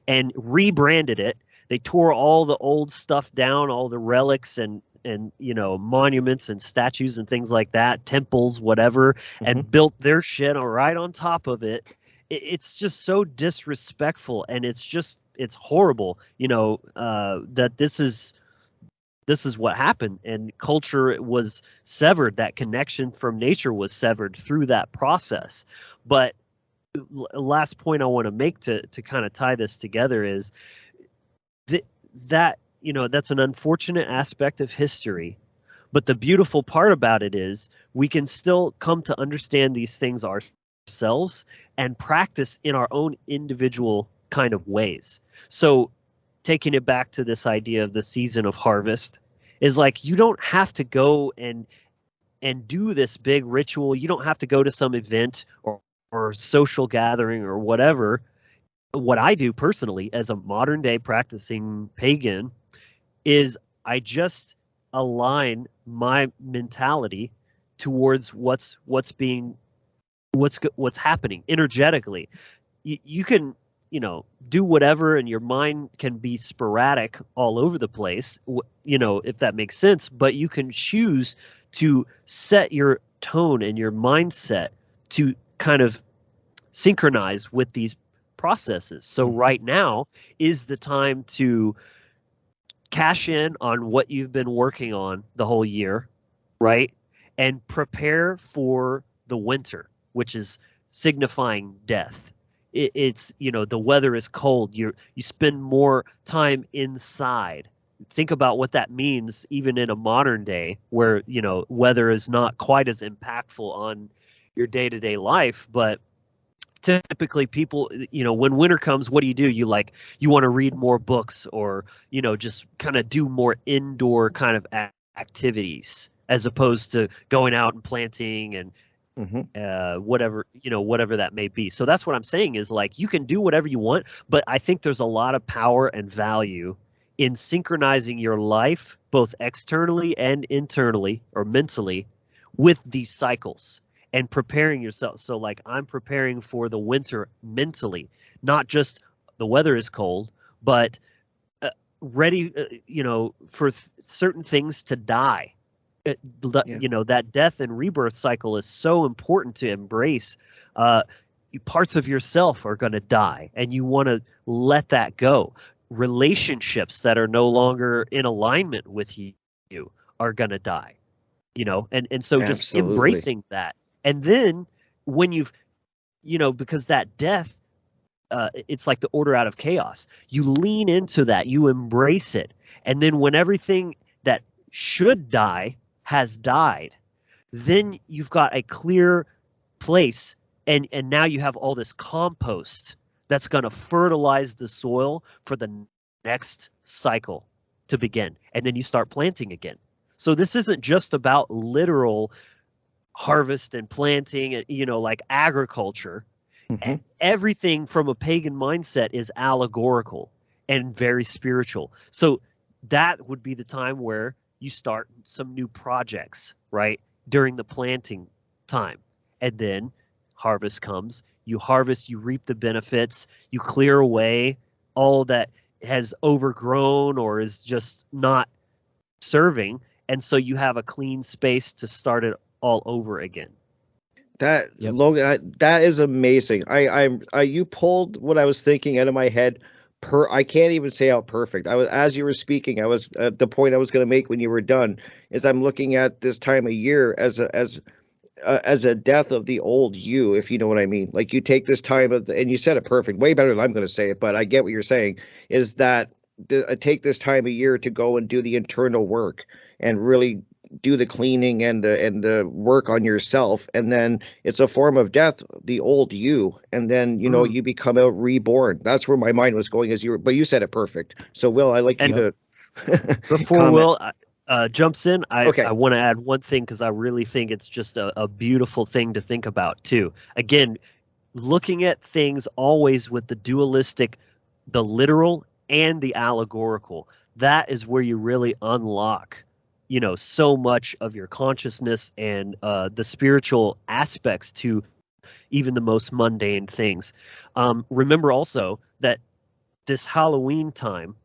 and rebranded it. They tore all the old stuff down, all the relics and monuments and statues and things like that, temples, whatever, and built their shit right on top of it. It's just so disrespectful, and it's horrible, that this is what happened, and culture was severed. That connection from nature was severed through that process. But last point I want to make to kind of tie this together is that that's an unfortunate aspect of history, but the beautiful part about it is we can still come to understand these things ourselves and practice in our own individual kind of ways. So taking it back to this idea of the season of harvest is like, you don't have to go and do this big ritual. You don't have to go to some event or social gathering or whatever. What I do personally as a modern day practicing pagan is I just align my mentality towards what's happening energetically. You can do whatever, and your mind can be sporadic all over the place, if that makes sense, but you can choose to set your tone and your mindset to kind of synchronize with these processes. So right now is the time to cash in on what you've been working on the whole year, right? And prepare for the winter, which is signifying death. It's the weather is cold. You spend more time inside. Think about what that means even in a modern day where weather is not quite as impactful on your day-to-day life. But typically people, when winter comes, what do? You want to read more books, or just kind of do more indoor kind of activities as opposed to going out and planting and whatever that may be. So that's what I'm saying is, like, you can do whatever you want, but I think there's a lot of power and value in synchronizing your life both externally and internally or mentally with these cycles and preparing yourself. So like, I'm preparing for the winter mentally, not just the weather is cold, but ready for certain things to die. That death and rebirth cycle is so important to embrace. Parts of yourself are going to die, and you want to let that go. Relationships that are no longer in alignment with you are going to die, and so just Absolutely. embracing that. And then when you've, because that death, it's like the order out of chaos. You lean into that, you embrace it. And then when everything that should die has died, then you've got a clear place, and now you have all this compost that's going to fertilize the soil for the next cycle to begin. And then you start planting again. So this isn't just about literal harvest and planting and like agriculture. Everything from a pagan mindset is allegorical and very spiritual. So that would be the time where you start some new projects, right, during the planting time. And then harvest comes. You harvest, you reap the benefits, you clear away all that has overgrown or is just not serving. And so you have a clean space to start it all over again. Logan, that is amazing. You pulled what I was thinking out of my head. I can't even say how perfect. As you were speaking, I was the point I was going to make when you were done is I'm looking at this time of year as a death of the old you, if you know what I mean. Like, you take this time and you said it perfect, way better than I'm going to say it, but I get what you're saying, is that take this time of year to go and do the internal work and really do the cleaning and the work on yourself. And then it's a form of death, the old you. And then, you become a reborn. That's where my mind was going but you said it perfect. So Will, I'd like you to before comment. Will jumps in, Okay. I want to add one thing, because I really think it's just a beautiful thing to think about too. Again, looking at things always with the dualistic, the literal and the allegorical. That is where you really unlock so much of your consciousness and the spiritual aspects to even the most mundane things. Remember also that this Halloween time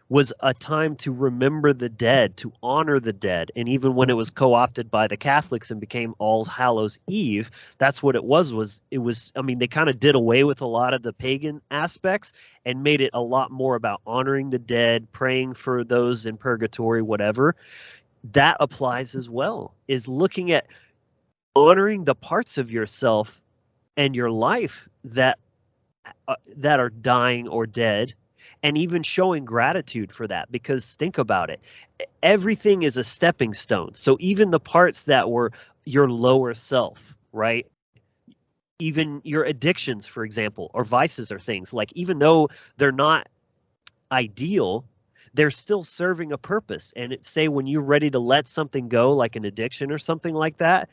was a time to remember the dead, to honor the dead. And even when it was co-opted by the Catholics and became All Hallows Eve, that's what it was, they kind of did away with a lot of the pagan aspects and made it a lot more about honoring the dead, praying for those in purgatory, whatever. That applies as well, is looking at honoring the parts of yourself and your life that are dying or dead, and even showing gratitude for that. Because think about it, everything is a stepping stone. So even the parts that were your lower self, right? Even your addictions, for example, or vices or things, like even though they're not ideal, they're still serving a purpose. And say when you're ready to let something go, like an addiction or something like that,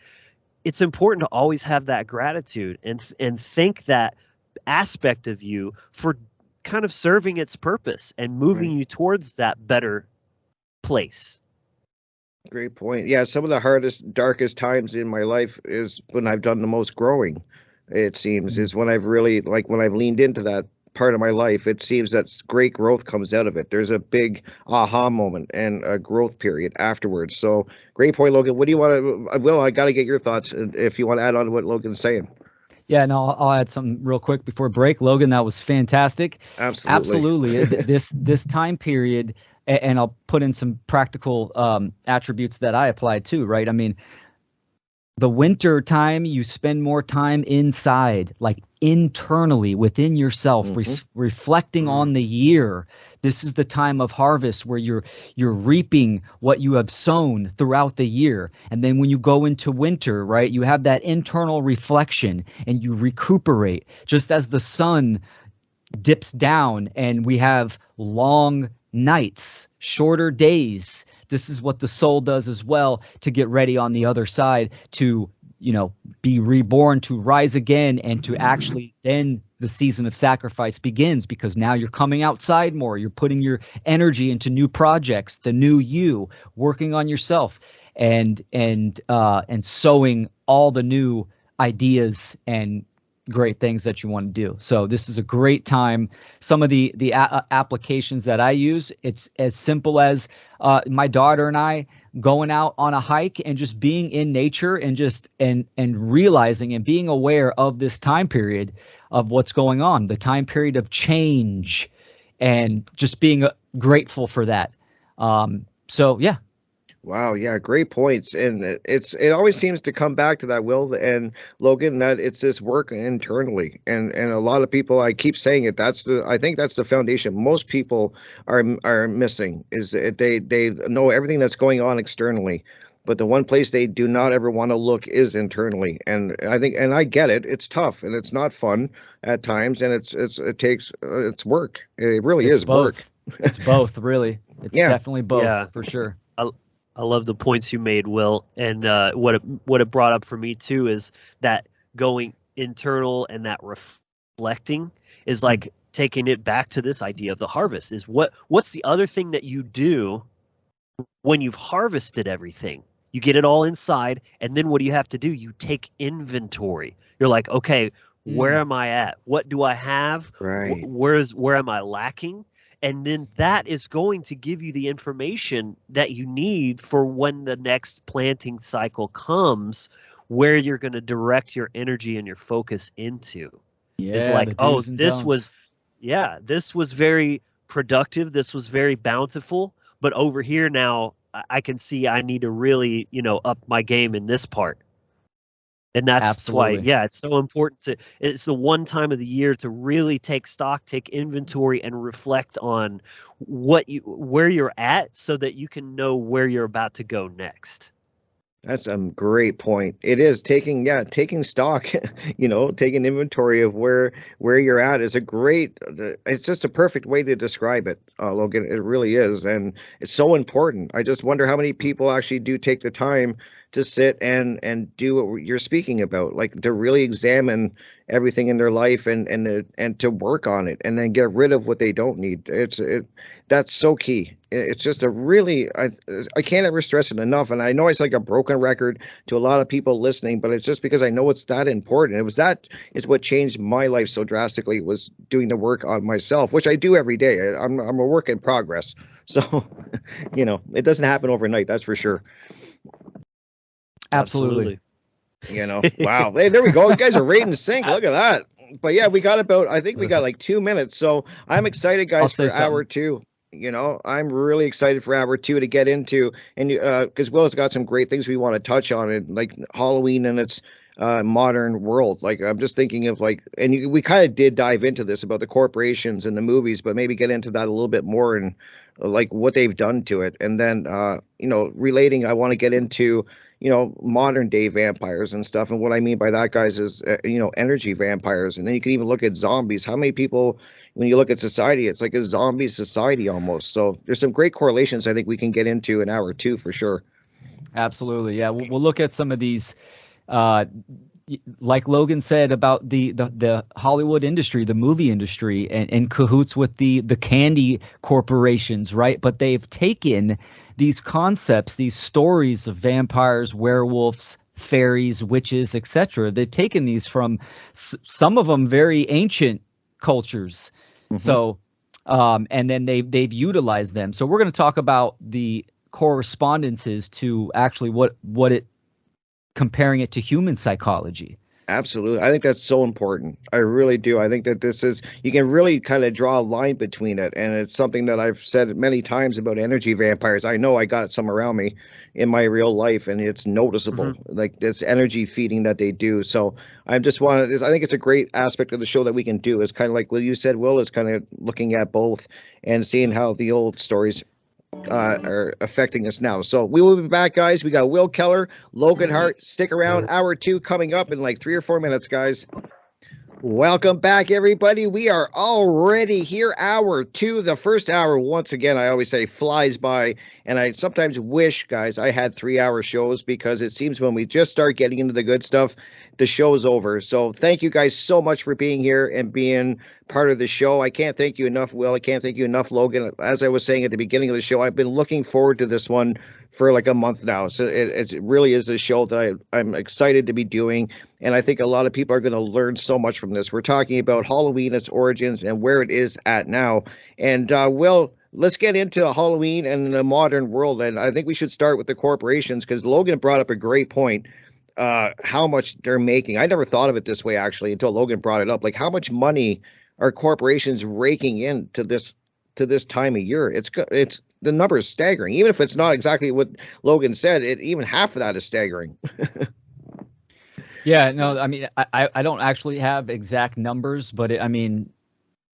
it's important to always have that gratitude and thank that aspect of you for kind of serving its purpose and moving Right. you towards that better place. Great point. Yeah, some of the hardest, darkest times in my life is when I've done the most growing. It seems Mm. is when I've really like when I've leaned into that part of my life. It seems that great growth comes out of it. There's a big aha moment and a growth period afterwards. So great point, Logan. What do you want to? Will, I got to get your thoughts if you want to add on to what Logan's saying. Yeah, no, I'll add something real quick before break. Logan, that was fantastic. Absolutely. Absolutely. This time period, and I'll put in some practical attributes that I applied too, right? I mean, the winter time, you spend more time inside, like internally within yourself, Hmm. reflecting on the year. This is the time of harvest where you're reaping what you have sown throughout the year. And then when you go into winter, right, you have that internal reflection and you recuperate. Just as the sun dips down and we have long nights, shorter days. This is what the soul does as well to get ready on the other side to, be reborn, to rise again, and to actually then the season of sacrifice begins because now you're coming outside more. You're putting your energy into new projects, the new you, working on yourself and sowing all the new ideas and great things that you want to do. So this is a great time. Some of the applications that I use, it's as simple as my daughter and I going out on a hike and just being in nature and just and realizing and being aware of this time period of what's going on, the time period of change, and just being grateful for that. So yeah. Wow, yeah, great points. And it always seems to come back to that, Will and Logan, that it's this work internally. And a lot of people, I keep saying it, I think that's the foundation most people are missing is that they know everything that's going on externally. But the one place they do not ever want to look is internally. And I think, and I get it, it's tough and it's not fun at times, and it takes it's work. It really It's is work. both. It's both, really. It's Yeah. definitely both Yeah, for sure. I, I love the points you made, Will, and what it brought up for me too is that going internal and that reflecting is Mm. like taking it back to this idea of the harvest. Is what's the other thing that you do when you've harvested everything? You get it all inside, and then what do you have to do? You take inventory. You're like, okay, where Mm. am I at? What do I have? Right. Where am I lacking? And then that is going to give you the information that you need for when the next planting cycle comes, where you're going to direct your energy and your focus into. Is Yeah, like, the oh, do's and this was, don'ts. yeah, this was very productive. This was very bountiful. But over here now, I can see I need to really, up my game in this part. And that's why, Absolutely. yeah, it's so important it's the one time of the year to really take stock, take inventory, and reflect on where you're at so that you can know where you're about to go next. That's a great point. It is taking stock, taking inventory of where you're at is a great. It's just a perfect way to describe it, Logan. It really is, and it's so important. I just wonder how many people actually do take the time to sit and do what you're speaking about, like to really examine everything in their life and to work on it, and then get rid of what they don't need. That's so key. It's just a really I can't ever stress it enough, and I know it's like a broken record to a lot of people listening, but it's just because I know it's that important. That is what changed my life so drastically, was doing the work on myself, which I do every day. I'm a work in progress, so it doesn't happen overnight, that's for sure. Absolutely. Absolutely. Wow. Hey, there we go. You guys are right in sync. Look at that. But yeah, I think we got like 2 minutes. So I'm excited, I'll guys, say for hour something. two. I'm really excited for hour two to get into, and because Will's got some great things we want to touch on, and like Halloween and its modern world. Like I'm just thinking of like, and we kind of did dive into this about the corporations and the movies, but maybe get into that a little bit more and like what they've done to it. And then, relating, I want to get into, modern day vampires and stuff. And what I mean by that, guys, is, energy vampires. And then you can even look at zombies. How many people, when you look at society, it's like a zombie society almost. So there's some great correlations I think we can get into an hour or two for sure. Absolutely. Yeah. We'll look at some of these, like Logan said about the Hollywood industry, the movie industry, and in cahoots with the candy corporations, right? But they've taken these concepts, these stories of vampires, werewolves, fairies, witches, etc. They've taken these from some of them very ancient cultures. Mm-hmm. So, and then they've utilized them. So we're going to talk about the correspondences to actually what it, comparing it to human psychology. Absolutely. I think that's so important. I really do. I think that this is, you can really kind of draw a line between it. And it's something that I've said many times about energy vampires. I know I got some around me in my real life, and it's noticeable, like this energy feeding that they do. So I just wanted, I think it's a great aspect of the show that we can do. Is kind of like what you said, Will, is kind of looking at both and seeing how the old stories are affecting us now. So we will be back, guys. We got Will Keller, Logan Hart. Stick around. Hour 2 coming up in like 3 or 4 minutes, guys. Welcome back, everybody. We are already here. Hour 2. The first hour, once again, I always say flies by. And I sometimes wish, guys, I had 3-hour shows, because it seems when we just start getting into the good stuff, the show's over. So thank you guys so much for being here and being part of the show. I can't thank you enough, Will. I can't thank you enough, Logan. As I was saying at the beginning of the show, I've been looking forward to this one for like a month now. So it really is a show that I'm excited to be doing. And I think a lot of people are going to learn so much from this. We're talking about Halloween, its origins, and where it is at now. And Will, let's get into Halloween and the modern world. And I think we should start with the corporations, because Logan brought up a great point. How much they're making. I never thought of it this way, actually, until Logan brought it up. Like, how much money are corporations raking in to this time of year? It's the number is staggering. Even if it's not exactly what Logan said, even half of that is staggering. Yeah, no, I mean, I don't actually have exact numbers, but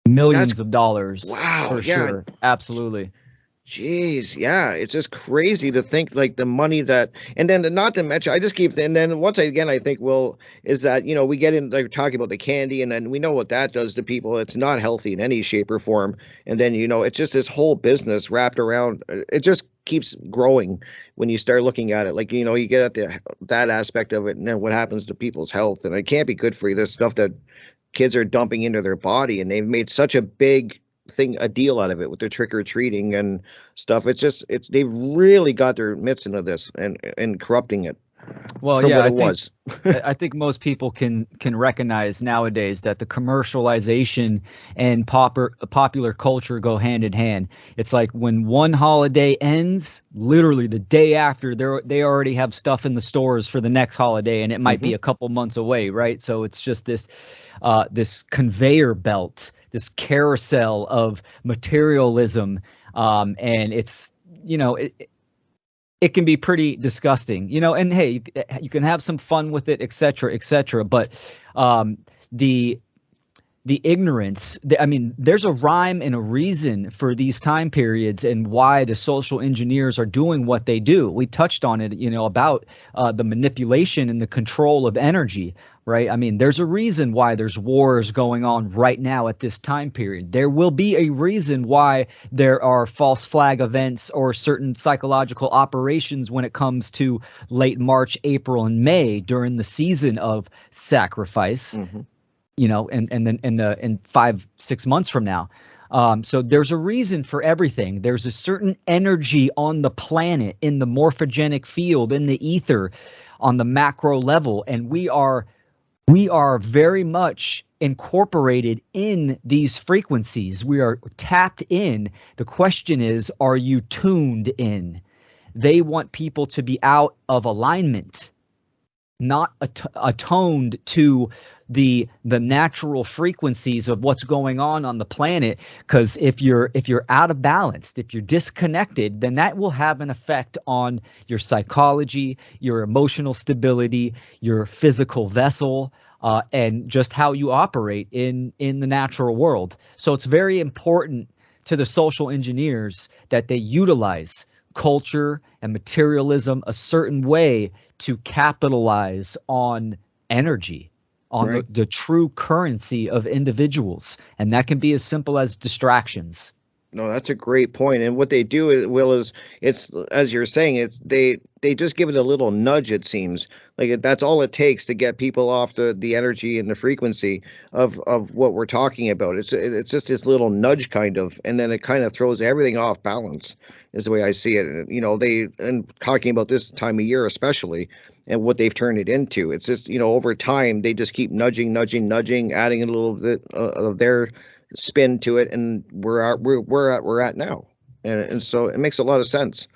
millions of dollars. Wow, for sure. Absolutely. Jeez, yeah, it's just crazy to think like the money that, and then not to mention, I just keep, and then once again, I think, Will, is that, we get in like talking about the candy, and then we know what that does to people. It's not healthy in any shape or form. And then, it's just this whole business wrapped around, it just keeps growing when you start looking at it. Like, you get at that aspect of it, and then what happens to people's health, and it can't be good for you. This stuff that kids are dumping into their body, and they've made such a big a deal out of it with their trick-or-treating and stuff. They've really got their mitts into this and corrupting it. Well, yeah, I think most people can recognize nowadays that the commercialization and popular culture go hand in hand. It's like when one holiday ends, literally the day after, they already have stuff in the stores for the next holiday, and it might be a couple months away, right? So it's just this conveyor belt, this carousel of materialism, and it's it can be pretty disgusting, and hey, you can have some fun with it, et cetera, but the ignorance, there's a rhyme and a reason for these time periods and why the social engineers are doing what they do. We touched on it, about the manipulation and the control of energy, right? There's a reason why there's wars going on right now at this time period. There will be a reason why there are false flag events or certain psychological operations when it comes to late March, April, and May during the season of sacrifice. And then in 5-6 months from now. So there's a reason for everything. There's a certain energy on the planet, in the morphogenic field, in the ether, on the macro level, and we are very much incorporated in these frequencies. We are tapped in. The question is, are you tuned in? They want people to be out of alignment, not attuned to the natural frequencies of what's going on the planet. Because if you're out of balance, if you're disconnected, then that will have an effect on your psychology, your emotional stability, your physical vessel, and just how you operate in the natural world. So it's very important to the social engineers that they utilize culture and materialism a certain way to capitalize on energy, on Right. the true currency of individuals. And that can be as simple as distractions. No, that's a great point. And what they do, Will, is it's as you're saying, it's they just give it a little nudge. It seems like that's all it takes to get people off the energy and the frequency of what we're talking about. It's just this little nudge kind of, and then it kind of throws everything off balance. Is the way I see it. And, and talking about this time of year especially, and what they've turned it into. It's just over time they just keep nudging, adding a little bit of their spin to it, and we're at now, and so it makes a lot of sense.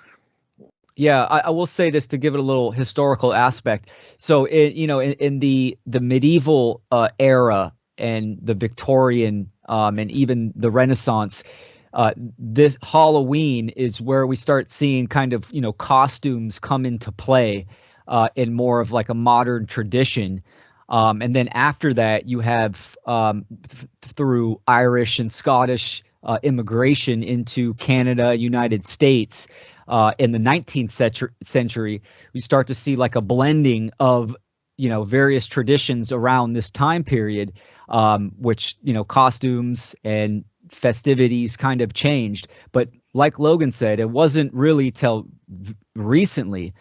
Yeah, I will say this to give it a little historical aspect. So, in the medieval era and the Victorian and even the Renaissance, this Halloween is where we start seeing kind of costumes come into play in more of like a modern tradition. And then after that, you have through Irish and Scottish immigration into Canada, United States, in the 19th century, we start to see like a blending of various traditions around this time period, which costumes and festivities kind of changed. But like Logan said, it wasn't really till recently,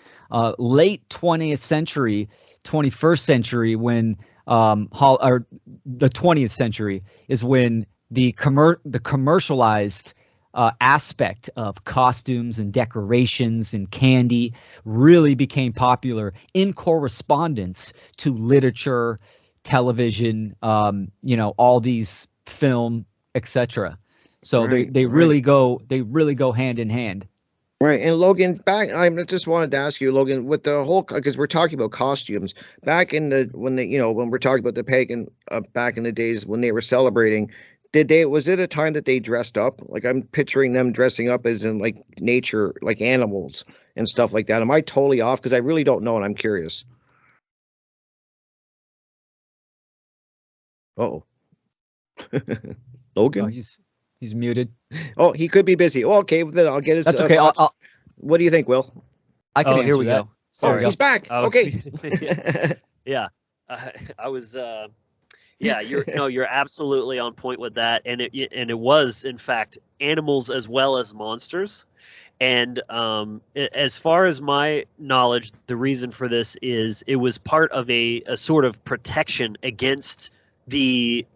late 20th century, 21st century, when or the 20th century is when the commercialized aspect of costumes and decorations and candy really became popular in correspondence to literature, television, all these film, etc. So Right, they right. really go hand in hand. Right. And Logan, I just wanted to ask you, Logan, with the whole, because we're talking about costumes back in when we're talking about the pagan, back in the days when they were celebrating, was it a time that they dressed up? Like, I'm picturing them dressing up as in like nature, like animals and stuff like that. Am I totally off? Because I really don't know, and I'm curious. Oh, Oh, Logan. he's muted. Oh, he could be busy. Oh, okay, well, then I'll get his That's okay. thoughts. What do you think, Will? I can Oh, answer here we that. go. Oh, Sorry. he's back. I was, Okay. yeah, I was. Yeah, you're absolutely on point with that, and it was in fact animals as well as monsters. And as far as my knowledge, the reason for this is it was part of a sort of protection against the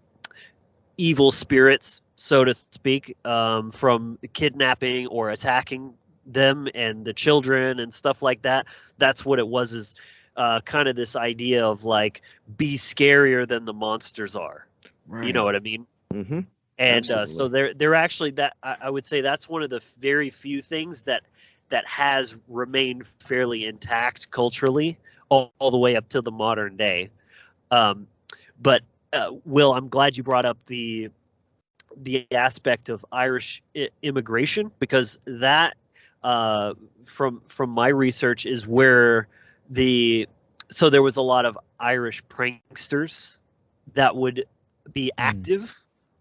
evil spirits, so to speak, from kidnapping or attacking them and the children and stuff like that. That's what it was, is kind of this idea of like, be scarier than the monsters are. Right. You know what I mean? Mm-hmm. And so Absolutely. they're actually, that I would say that's one of the very few things that has remained fairly intact culturally all the way up to the modern day. But Will, I'm glad you brought up the aspect of Irish immigration, because that from my research is where so there was a lot of Irish pranksters that would be active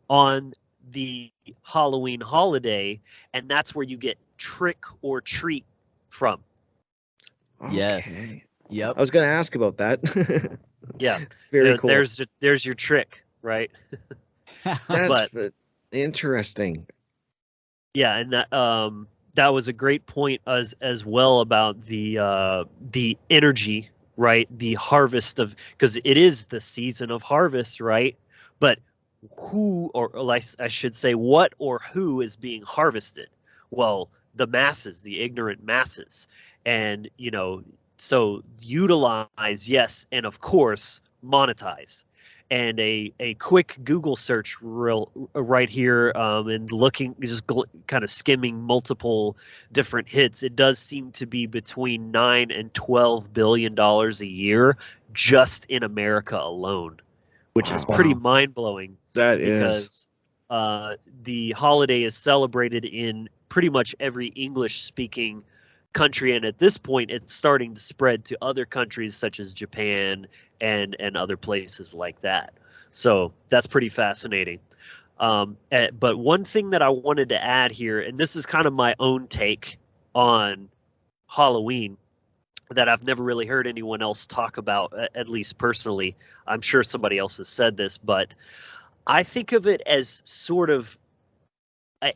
on the Halloween holiday, and that's where you get trick or treat from. Yes. Okay. Yep. I was going to ask about that. Yeah. Very cool. There's your trick, right? That's interesting. Yeah, and that was a great point as well about the energy, right? The harvest of, because it is the season of harvest, right? But who, or I should say, what or who is being harvested? Well, the masses, the ignorant masses. And so utilize, yes, and of course monetize. And a quick Google search right here, and looking, just kind of skimming multiple different hits, it does seem to be between $9 and $12 billion a year just in America alone, which is Wow. pretty mind-blowing That is. because the holiday is celebrated in pretty much every English-speaking country, and at this point it's starting to spread to other countries such as Japan and other places like that. So that's pretty fascinating. But one thing that I wanted to add here, and this is kind of my own take on Halloween that I've never really heard anyone else talk about, at least personally. I'm sure somebody else has said this, but I think of it as sort of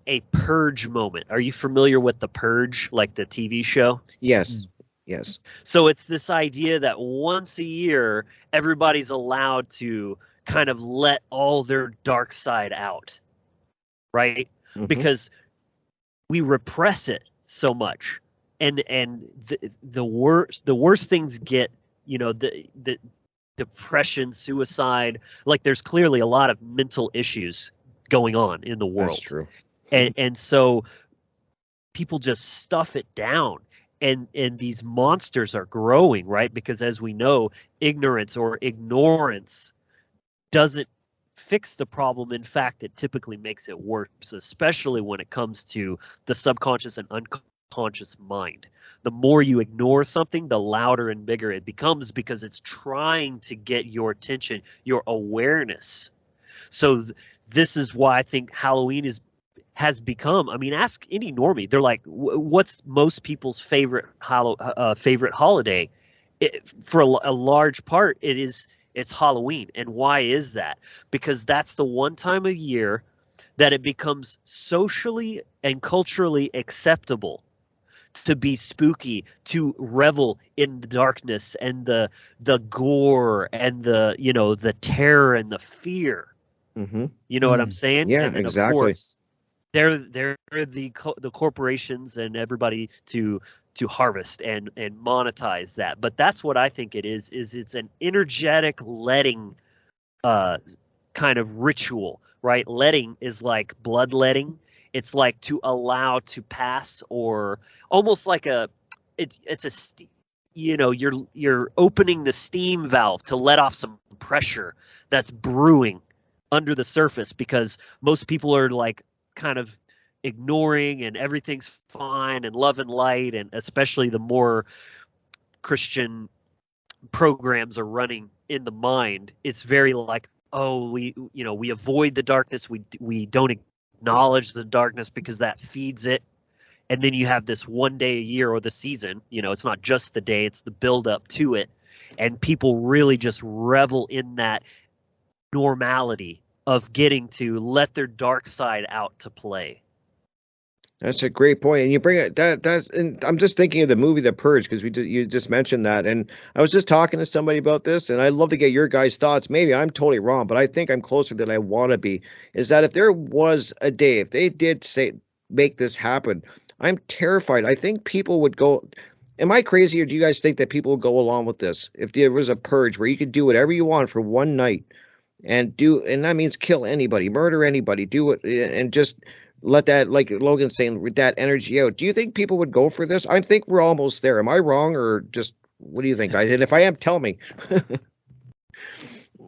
a purge moment. Are you familiar with The Purge, like the TV show? Yes. Yes. So it's this idea that once a year, everybody's allowed to kind of let all their dark side out, right? Mhm. Because we repress it so much, and the worst things get, the depression, suicide. Like there's clearly a lot of mental issues going on in the world. That's true. And so people just stuff it down, and these monsters are growing, right? Because as we know, ignorance or ignorance doesn't fix the problem. In fact, it typically makes it worse, especially when it comes to the subconscious and unconscious mind. The more you ignore something, the louder and bigger it becomes, because it's trying to get your attention, your awareness. So this is why I think Halloween has become, I mean, ask any normie. They're like, what's most people's favorite holiday? For a large part, it's Halloween. And why is that? Because that's the one time of year that it becomes socially and culturally acceptable to be spooky, to revel in the darkness and the gore and the terror and the fear. Mm-hmm. You know what I'm saying? Yeah, and exactly. Of course, they're the corporations and everybody to harvest and monetize that. But that's what I think it is it's an energetic letting kind of ritual, right? Letting is like bloodletting. It's like to allow to pass, or almost like you're opening the steam valve to let off some pressure that's brewing under the surface, because most people are like kind of ignoring and everything's fine and love and light, and especially the more Christian programs are running in the mind, it's very like, oh, we avoid the darkness, we don't acknowledge the darkness because that feeds it. And then you have this one day a year, or the season, it's not just the day, it's the build up to it, and people really just revel in that normality of getting to let their dark side out to play. That's a great point, and you bring it. And I'm just thinking of the movie The Purge, because you just mentioned that, and I was just talking to somebody about this, and I'd love to get your guys' thoughts. Maybe I'm totally wrong, but I think I'm closer than I want to be. Is that if there was a day, if they did make this happen, I'm terrified. I think people would go. Am I crazy, or do you guys think that people would go along with this? If there was a purge where you could do whatever you want for one night, and that means kill anybody, murder anybody, do it, and just let that, like Logan's saying, with that energy out. Do you think people would go for this? I think we're almost there. Am I wrong, or just what do you think, guys? And if I am, tell me.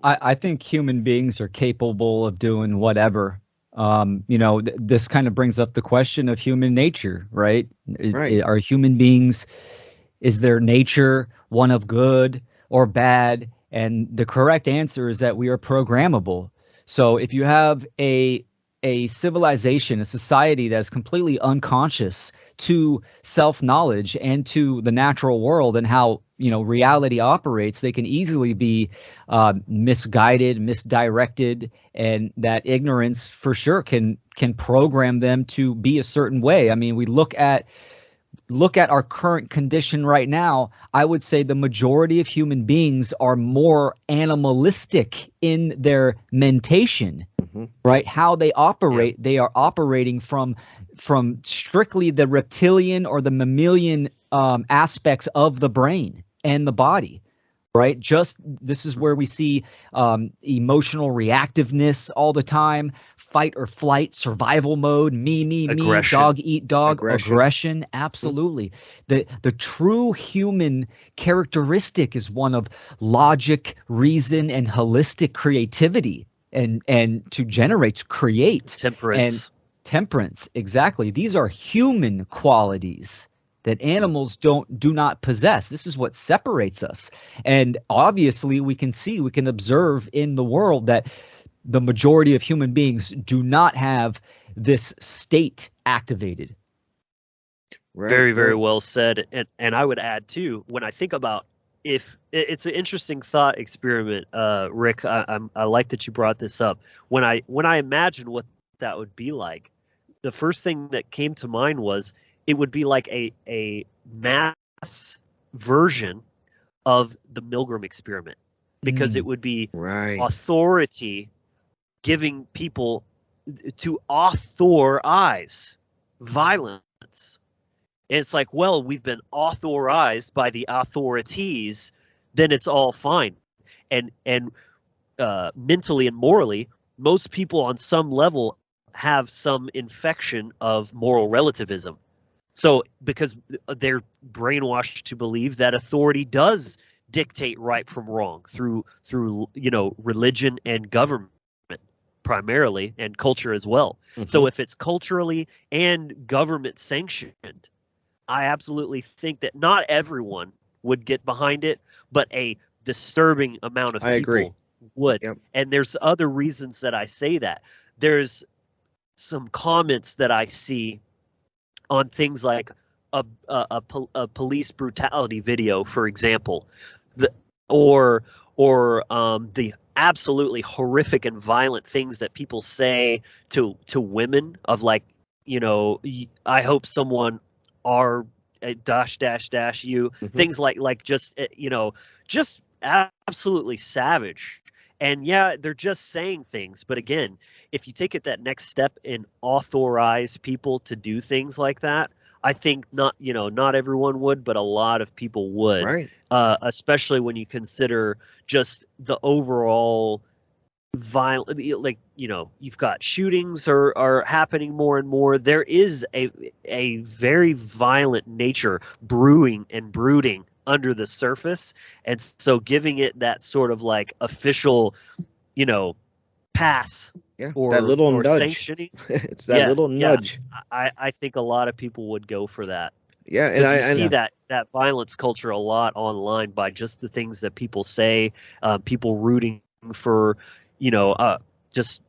I think human beings are capable of doing whatever. This kind of brings up the question of human nature, right? Right. Are human beings, is their nature one of good or bad? And the correct answer is that we are programmable. So if you have a civilization, a society that's completely unconscious to self-knowledge and to the natural world and how reality operates, they can easily be misguided, misdirected, and that ignorance for sure can program them to be a certain way. I mean, we look at our current condition right now. I would say the majority of human beings are more animalistic in their mentation. Right, how they operate, they are operating from strictly the reptilian or the mammalian aspects of the brain and the body, right? Just this is where we see emotional reactiveness all the time, fight or flight, survival mode, me, Aggression. dog eat dog, Aggression. aggression. Absolutely. The true human characteristic is one of logic, reason, and holistic creativity, and to generate, to create, Temperance. and temperance. Exactly. These are human qualities that animals do not possess. This is what separates us. And obviously we can observe in the world that the majority of human beings do not have this state activated. Right, Very, very right. well said. And I would add too, when I think about, if it's an interesting thought experiment, Rick, I like that you brought this up. When I imagine what that would be like, the first thing that came to mind was it would be like a mass version of the Milgram experiment, because it would be Right. authority giving people to authorize violence. And it's like, well, we've been authorized by the authorities, then it's all fine. And mentally and morally, most people on some level have some infection of moral relativism. So because they're brainwashed to believe that authority does dictate right from wrong through religion and government primarily, and culture as well. So if it's culturally and government sanctioned, I absolutely think that not everyone would get behind it, but a disturbing amount of I agree. people would. Yep. And there's other reasons that I say that. There's some comments that I see on things like a police brutality video, for example, or the absolutely horrific and violent things that people say to women, of like, I hope someone are dash dash dash you, things like just just absolutely savage. And yeah, they're just saying things, but again, if you take it that next step and authorize people to do things like that, I think not everyone would, but a lot of people would. Right. Especially when you consider just the overall violent, like, you've got shootings are happening more and more. There is a very violent nature brewing and brooding under the surface, and so giving it that sort of like official, pass, Yeah. or that little nudge. sanctioning. It's that little nudge. I think a lot of people would go for that. Yeah. And Because you see I that violence culture a lot online, by just the things that people say, people rooting for, just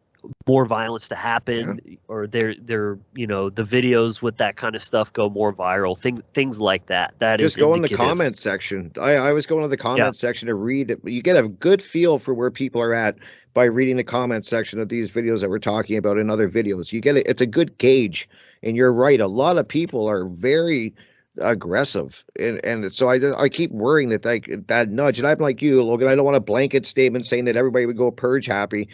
more violence to happen, or they're the videos with that kind of stuff go more viral, things like that. That just is go in the indicative. comment section. I was going to the comment section to read it. You get a good feel for where people are at by reading the comment section of these videos that we're talking about in other videos. You get it. It's a good gauge. And you're right. A lot of people are very aggressive, and so I keep worrying that that nudge. And I'm like you, Logan. I don't want a blanket statement saying that everybody would go purge happy,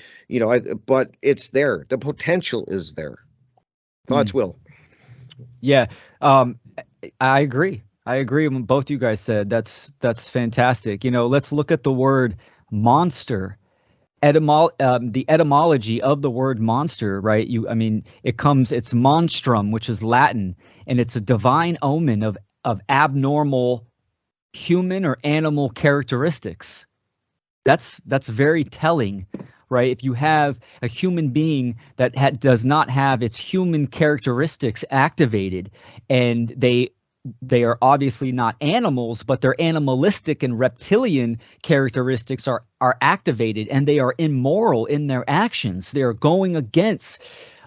but it's there. The potential is there. Thoughts, Will? Yeah, I agree. I agree with both you guys said. That's fantastic. Let's look at the word monster. The etymology of the word monster, right? It's monstrum, which is Latin, and it's a divine omen of abnormal human or animal characteristics. That's very telling, right? If you have a human being that does not have its human characteristics activated, and they are obviously not animals, but their animalistic and reptilian characteristics are activated, and they are immoral in their actions. They are going against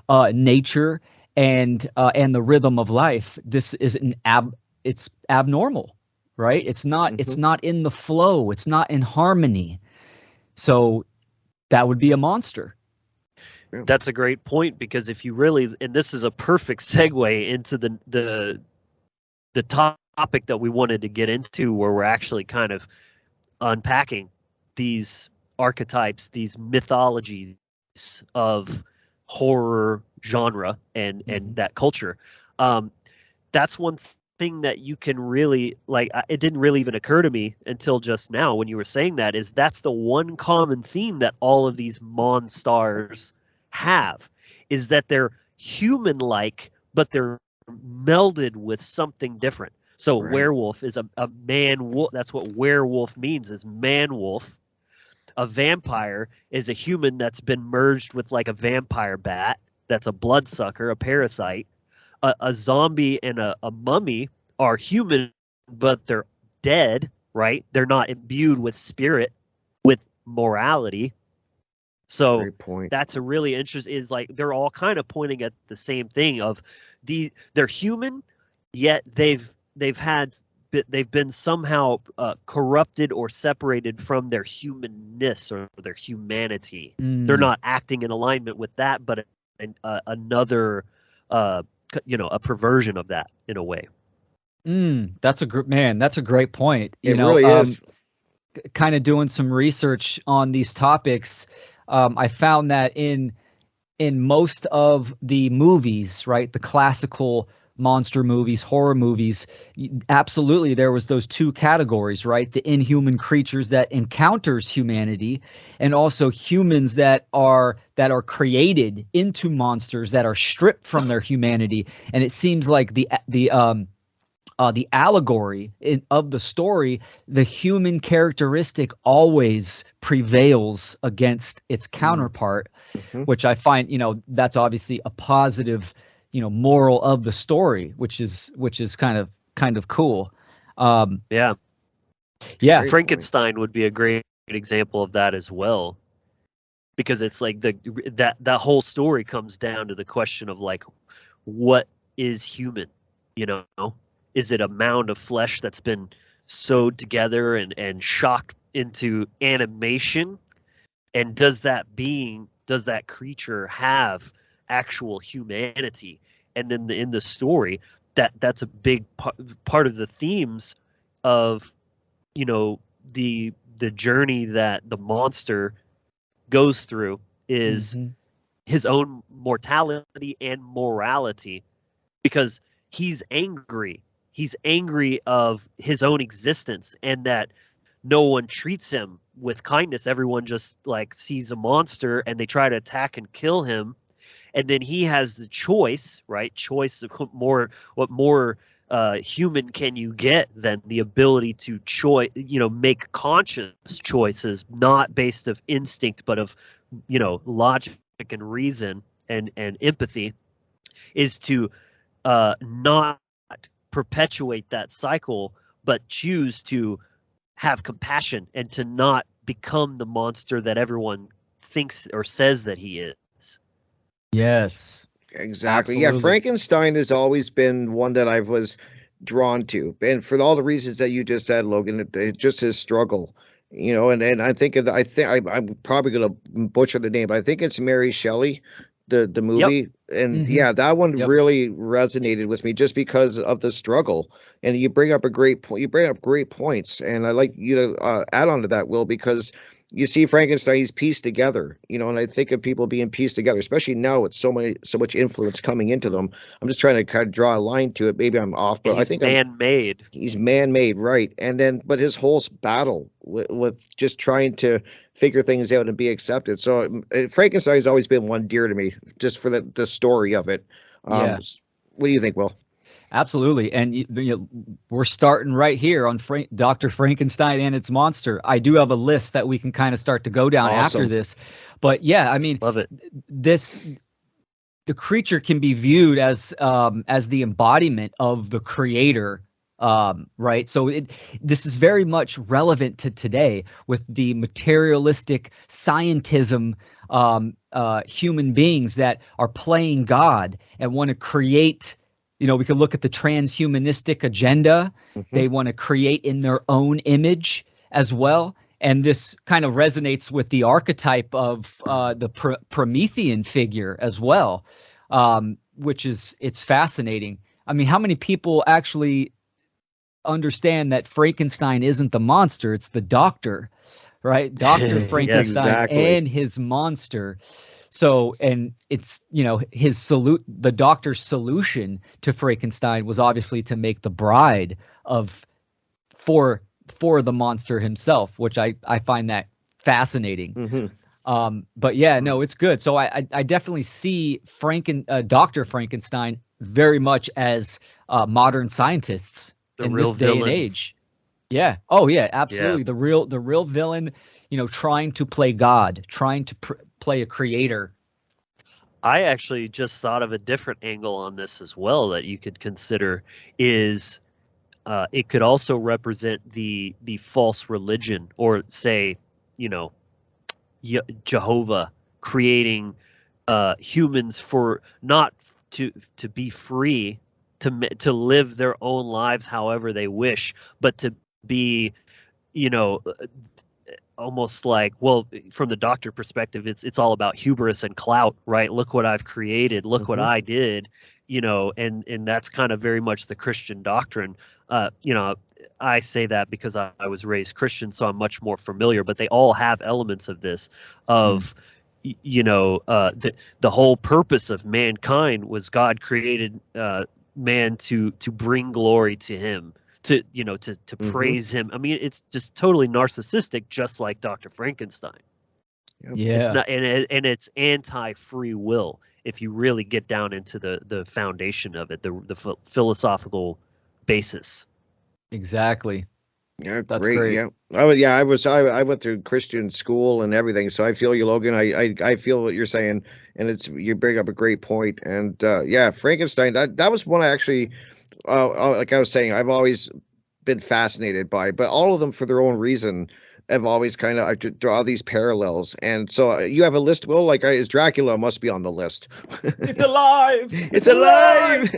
nature and the rhythm of life. This is it's abnormal, right? It's not in the flow. It's not in harmony. So that would be a monster. That's a great point, because if you really, and this is a perfect segue into the topic that we wanted to get into, where we're actually kind of unpacking these archetypes, these mythologies of horror genre and that culture. That's one thing that you can really like, it didn't really even occur to me until just now when you were saying that, is that's the one common theme that all of these monsters have, is that they're human like, but they're melded with something different. So Right. werewolf is a man wolf. That's what werewolf means, is man wolf. A vampire is a human that's been merged with like a vampire bat, that's a bloodsucker, a parasite. A zombie and a mummy are human, but they're dead, right? They're not imbued with spirit, with morality. So Great point. that's a really interesting, is like they're all kind of pointing at the same thing of they're human, yet they've been somehow corrupted or separated from their humanness or their humanity. They're not acting in alignment with that, but another a perversion of that in a way. That's a great point. It really is. Kind of doing some research on these topics, I found that in most of the movies, right, the classical monster movies, horror movies, absolutely there was those two categories, right? The inhuman creatures that encounters humanity, and also humans that are created into monsters that are stripped from their humanity. And it seems like the allegory of the story, the human characteristic always prevails against its counterpart, which I find, that's obviously a positive, moral of the story, which is kind of cool. Yeah. Great Frankenstein would be a great example of that as well, because it's like that whole story comes down to the question of like, what is human? Is it a mound of flesh that's been sewed together and shocked into animation? And does that creature have actual humanity? And then in the story, that's a big part of the themes of, the journey that the monster goes through is his own mortality and morality, because he's angry. He's angry of his own existence, and that no one treats him with kindness. Everyone just like sees a monster and they try to attack and kill him. And then he has the choice, right? Choice of what more human can you get than the ability to make conscious choices, not based of instinct, but of, logic and reason and empathy, is to not perpetuate that cycle, but choose to have compassion and to not become the monster that everyone thinks or says that he is. Yes, Exactly. absolutely. Yeah, Frankenstein has always been one that I was drawn to, and for all the reasons that you just said, Logan, just his struggle, and I think I'm probably gonna butcher the name, but I think it's Mary Shelley, the movie, and yeah, that one really resonated with me just because of the struggle. And you bring up great points, and I like you to add on to that, Will, because you see Frankenstein, he's pieced together, and I think of people being pieced together, especially now with so much influence coming into them. I'm just trying to kind of draw a line to it. Maybe I'm off, but I think man-made. He's man-made, right? And then, but his whole battle with just trying to figure things out and be accepted. So Frankenstein has always been one dear to me, just for the story of it. What do you think, Will? Absolutely. And we're starting right here on Dr. Frankenstein and its monster. I do have a list that we can kind of start to go down after this. But yeah, I mean, love it. The creature can be viewed as the embodiment of the creator, right? So this is very much relevant to today with the materialistic scientism, human beings that are playing God and want to create. We could look at the transhumanistic agenda. They want to create in their own image as well. And this kind of resonates with the archetype of the Promethean figure as well, which it's fascinating. I mean, how many people actually understand that Frankenstein isn't the monster, it's the doctor, right? Dr. Frankenstein and his monster. So, and it's, the doctor's solution to Frankenstein was obviously to make the bride of for the monster himself, which I find that fascinating. But yeah, no, it's good. So I definitely see Dr. Frankenstein very much as modern scientists in this day and age. Yeah. Oh yeah, absolutely. Yeah. The real villain, trying to play God, trying to play a creator. I actually just thought of a different angle on this as well that you could consider is it could also represent the false religion, or say, Jehovah creating humans for not to be free to live their own lives however they wish, but to be, almost like, well, from the doctor perspective, it's all about hubris and clout, right? Look what I've created, look what I did, and that's kind of very much the Christian doctrine. I say that because I was raised Christian, so I'm much more familiar, but they all have elements of this, of the whole purpose of mankind was God created man to bring glory to him, to praise him. I mean, it's just totally narcissistic, just like Dr. Frankenstein. Yeah. It's not, and it's anti-free will if you really get down into the foundation of it, the philosophical basis. Exactly. Yeah, that's great. Yeah. I went through Christian school and everything, so I feel you, Logan. I feel what you're saying, and you bring up a great point. And yeah, Frankenstein. That was one I actually, like I was saying, I've always been fascinated by, but all of them for their own reason. I've always kind of, I draw these parallels. And so you have a list, Will, like is Dracula must be on the list. It's alive. It's alive.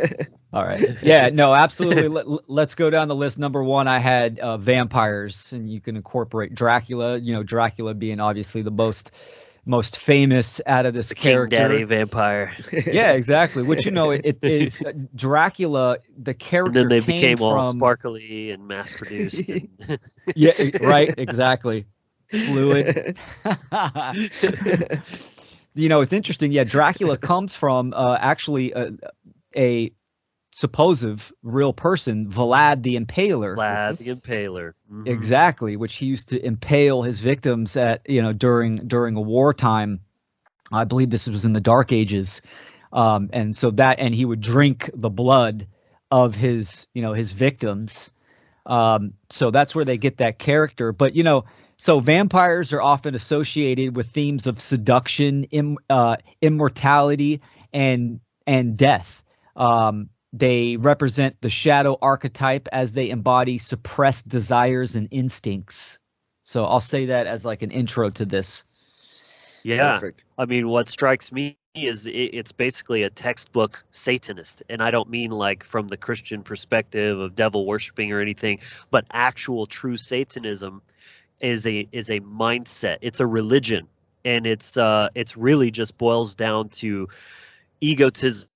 All right. Yeah, no, absolutely. Let's go down the list. Number one, I had vampires, and you can incorporate Dracula, Dracula being obviously the most famous out of this character. King Daddy vampire. Yeah, exactly. Which, it is Dracula, the character. And then they became all sparkly and mass produced. Yeah, right. Exactly. Fluid. It's interesting. Yeah, Dracula comes from actually a supposed real person, Vlad the Impaler. Vlad the Impaler. Mm-hmm. Exactly, which he used to impale his victims at, during a wartime. I believe this was in the Dark Ages. And he would drink the blood of his victims. So that's where they get that character. But, so vampires are often associated with themes of seduction, immortality, and death. They represent the shadow archetype as they embody suppressed desires and instincts. So I'll say that as like an intro to this. Yeah. Perfect. I mean, what strikes me is it's basically a textbook Satanist. And I don't mean like from the Christian perspective of devil worshiping or anything, but actual true Satanism is a mindset. It's a religion. And it's really just boils down to egotism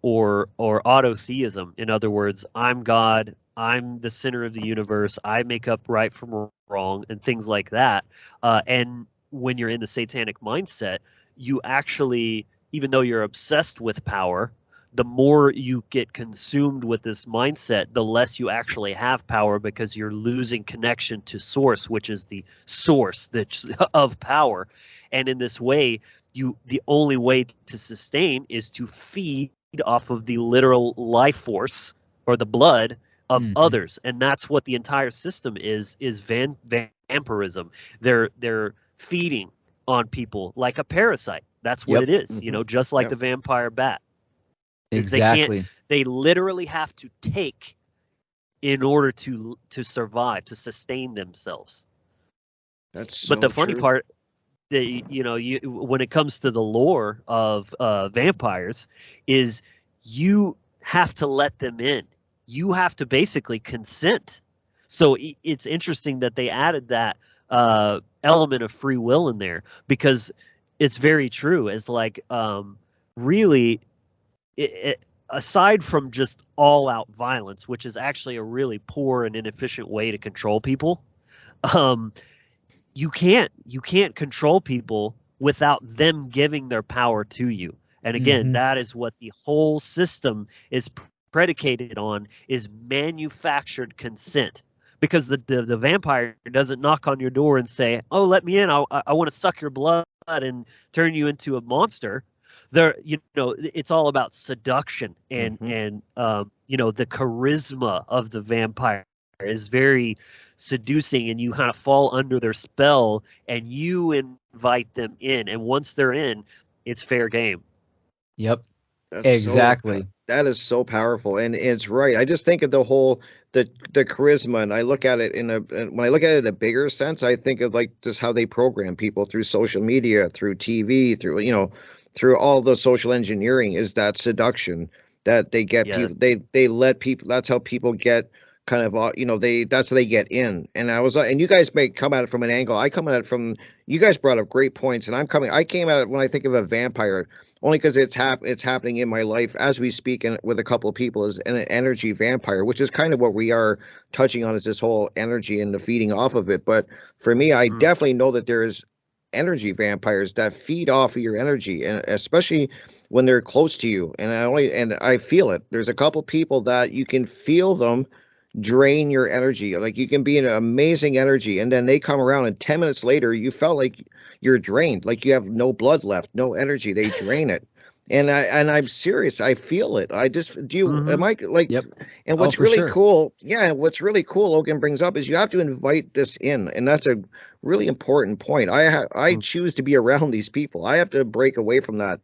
or autotheism. In other words, I'm God, I'm the center of the universe, I make up right from wrong, and things like that. And when you're in the satanic mindset, you actually, even though you're obsessed with power, the more you get consumed with this mindset, the less you actually have power, because you're losing connection to source, which is the source of power. And in this way, the only way to sustain is to feed off of the literal life force or the blood of others. And that's what the entire system is vampirism. They're feeding on people like a parasite. That's what it is, just like the vampire bat. Exactly. They literally have to take in order to survive, to sustain themselves. That's so But the funny true. part, when it comes to the lore of vampires, is you have to let them in. You have to basically consent. So it's interesting that they added that element of free will in there, because it's very true. It's like really, aside from just all-out violence, which is actually a really poor and inefficient way to control people, you can't control people without them giving their power to you. And again, Mm-hmm. that is what the whole system is predicated on, is manufactured consent. Because the vampire doesn't knock on your door and say, "Oh, let me in. I want to suck your blood and turn you into a monster." There, it's all about seduction, and Mhm. the charisma of the vampire is very seducing, and you kind of fall under their spell, and you invite them in, and once they're in, it's fair game. Yep. That's Exactly. that is so powerful, and it's right. I just think of the whole the charisma, and I look at it and when I look at it in a bigger sense, I think of like just how they program people through social media, through TV, through through all the social engineering, is that seduction that they get Yeah. people. They let people. That's how people get kind of that's how they get in. And and you guys may come at it from an angle. I come at it from, you guys brought up great points, and I came at it when I think of a vampire, only because it's happening in my life as we speak, and with a couple of people, is an energy vampire, which is kind of what we are touching on, is this whole energy and the feeding off of it. But for me, I definitely know that there is energy vampires that feed off of your energy, and especially when they're close to you. And I feel it. There's a couple people that you can feel them drain your energy. Like, you can be in amazing energy, and then they come around, and 10 minutes later you felt like you're drained, like you have no blood left, no energy. They drain it. I'm serious. I feel it. I just do you am I like Yep. And Oh, what's for really sure. cool, yeah, what's really cool, Logan brings up, is you have to invite this in, and that's a really important point. I choose to be around these people. I have to break away from that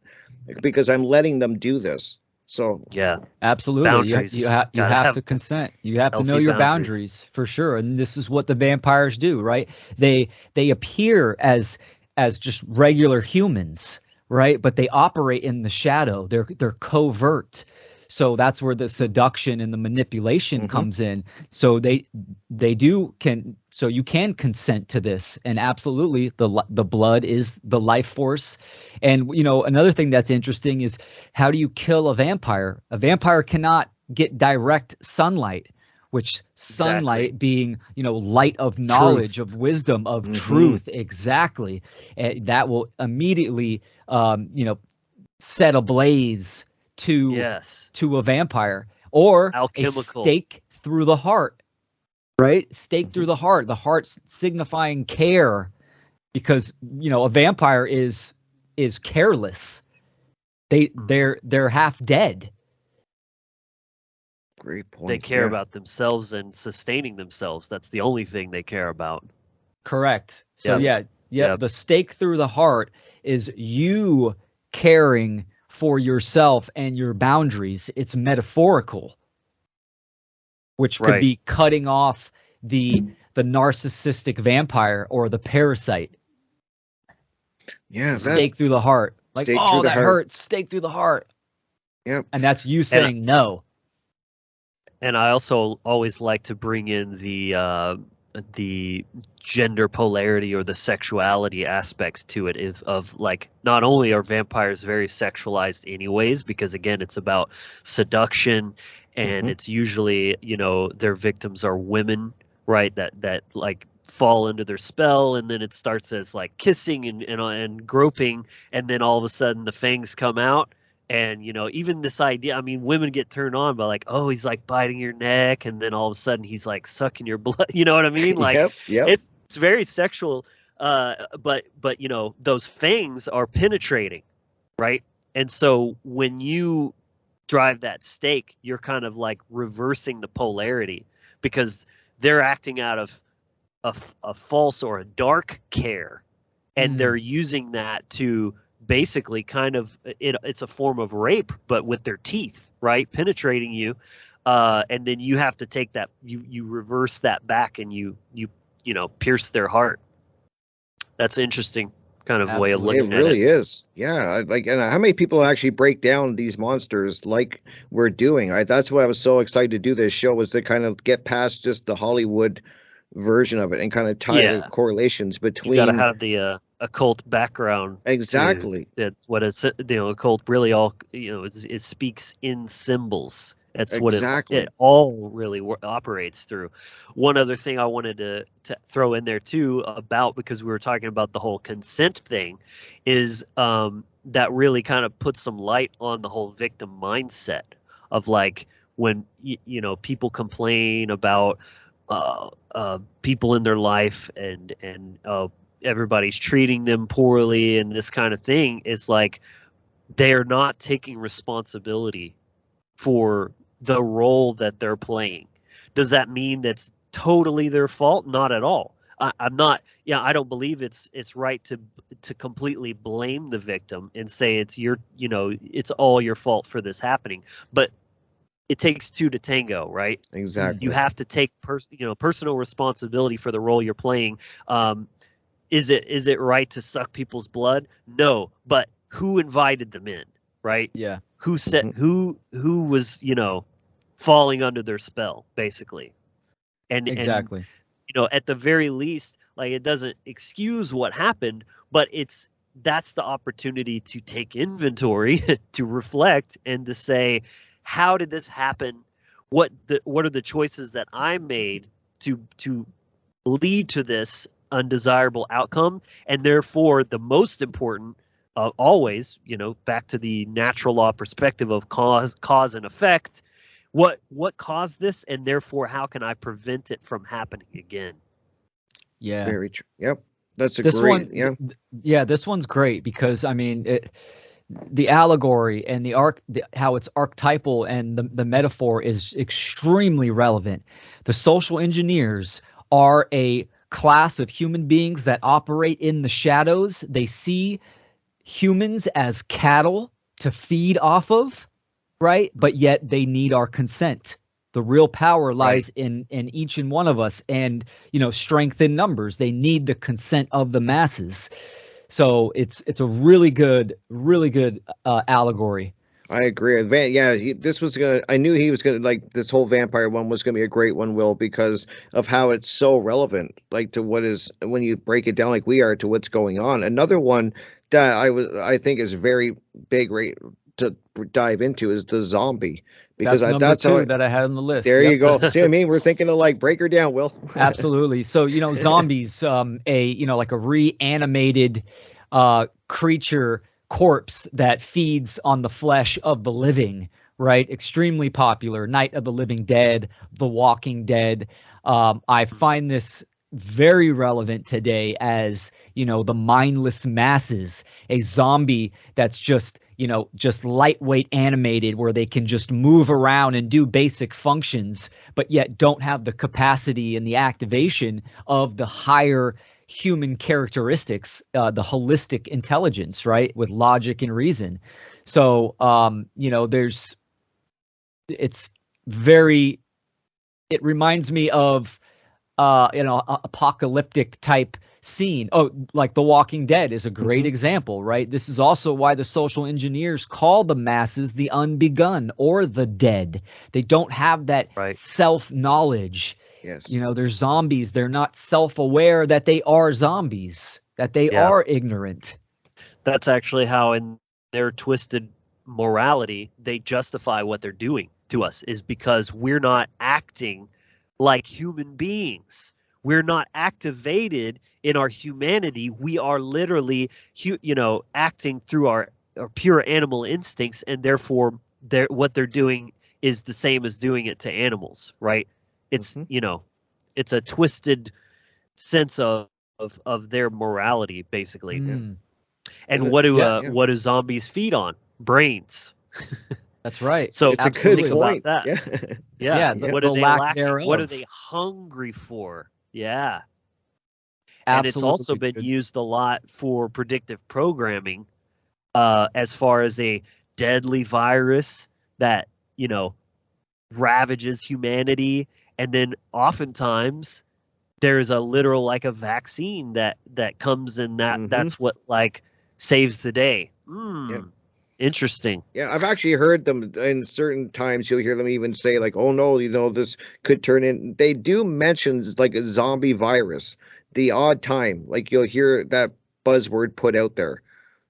because I'm letting them do this. So Yeah. Absolutely. Boundaries. You Gotta have have to consent. You have to know healthy your boundaries. boundaries for sure. And this is what the vampires do, right? They appear as just regular humans, right? But they operate in the shadow. They're covert. So that's where the seduction and the manipulation mhm. comes in. So they do can so you can consent to this, and absolutely the blood is the life force. And another thing that's interesting is, how do you kill a vampire? A vampire cannot get direct sunlight, which Exactly. sunlight being light of knowledge, Truth. of wisdom, of Mhm. truth, exactly. That will immediately set ablaze to Yes. a vampire, or a Alchemical. stake through the heart, right? Stake through Mhm. the heart signifying care, because a vampire is careless. They're half dead. Great They point. care Yeah. about themselves and sustaining themselves. That's the only thing they care about. Correct. So Yep. yeah, Yep. the stake through the heart is you caring for yourself and your boundaries. It's metaphorical, which could Right. be cutting off the narcissistic vampire or the parasite. Yeah, that Stake through the heart. Like, stake through oh, the that heart. hurts. Stake through the heart. Yep. And that's you And saying no. and I also always like to bring in the gender polarity or the sexuality aspects to it, of like, not only are vampires very sexualized anyways, because again it's about seduction, and Mhm. it's usually their victims are women, right, that like fall under their spell, and then it starts as like kissing and groping, and then all of a sudden the fangs come out. And even this idea, I mean, women get turned on by like, oh, he's like biting your neck, and then all of a sudden he's like sucking your blood. You know what I mean? Like, Yep. Yep. it's very sexual. But those fangs are penetrating, right? And so when you drive that stake, you're kind of like reversing the polarity, because they're acting out of a false or a dark care, and they're Mm, using that to basically kind of, it's a form of rape, but with their teeth, right, penetrating you, and then you have to take that, you reverse that back, and you pierce their heart. That's an interesting kind of way of It absolutely. looking at it. really is. Yeah. Like, and how many people actually break down these monsters like we're doing? That's why I was so excited to do this show, was to kind of get past just the Hollywood version of it and kind of tie the Yeah, correlations you got to between. have the occult background to Exactly. that's what it's occult really all it speaks in symbols. That's what Exactly. it all really operates through. One other thing I wanted to throw in there too about, because we were talking about the whole consent thing, is that really kind of puts some light on the whole victim mindset of like when people complain about people in their life and everybody's treating them poorly and this kind of thing. Is like they're not taking responsibility for the role that they're playing. Does that mean that's totally their fault? Not at all. I'm not. Yeah, I don't believe it's right to completely blame the victim and say it's it's all your fault for this happening. But it takes two to tango, right? Exactly. You have to take personal responsibility for the role you're playing. Is it right to suck people's blood? No, but who invited them in, right? Yeah. Who said who was falling under their spell, basically, and Exactly. at the very least, like, it doesn't excuse what happened, but that's the opportunity to take inventory, to reflect, and to say, how did this happen? What are the choices that I made to lead to this undesirable outcome? And therefore, the most important, always, back to the natural law perspective of cause and effect, what caused this, and therefore how can I prevent it from happening again? Yeah. Very true. Yep. That's a This great. one, yeah, this one's great because I mean, the allegory and how it's archetypal and the metaphor is extremely relevant. The social engineers are a class of human beings that operate in the shadows. They see humans as cattle to feed off of, right? But yet they need our consent. The real power lies in each and one of us, and strength in numbers. They need the consent of the masses. So it's a really good allegory. I agree. This was gonna. I knew he was gonna like this whole vampire one was gonna be a great one, Will, because of how it's so relevant, like to what is when you break it down like we are to what's going on. Another one that I think is very big, right, to dive into is the zombie, because That's number that's two how that I had on the list. there Yep. you go. See what I mean? We're thinking of like break her down, Will. Absolutely. So zombies, like a reanimated creature corpse that feeds on the flesh of the living, right? Extremely popular. Night of the Living Dead, The Walking Dead. I find this very relevant today as, the mindless masses, a zombie that's just lightweight animated where they can just move around and do basic functions, but yet don't have the capacity and the activation of the higher human characteristics, the holistic intelligence, right? With logic and reason. So, it reminds me of, apocalyptic type scene. Oh, like The Walking Dead is a great example, right? This is also why the social engineers call the masses the unbegun or the dead. They don't have that self-knowledge. Yes. They're zombies. They're not self-aware that they are zombies, that they are ignorant. That's actually how, in their twisted morality, they justify what they're doing to us, is because we're not acting like human beings. We're not activated in our humanity. We are literally, acting through our pure animal instincts, and therefore what they're doing is the same as doing it to animals, right? It's it's a twisted sense of their morality, basically. And what do zombies feed on? Brains. That's right. So it's a good point. About that. Yeah. What the are they lack lacking? thereof. What are they hungry for? Yeah. Absolutely. And it's also been used a lot for predictive programming, as far as a deadly virus that, ravages humanity. And then oftentimes there's a literal, like a vaccine that comes in that's what like saves the day. Interesting. Yeah, I've actually heard them in certain times. You'll hear them even say like, "Oh no, this could turn in." They do mention like a zombie virus, the odd time. Like you'll hear that buzzword put out there.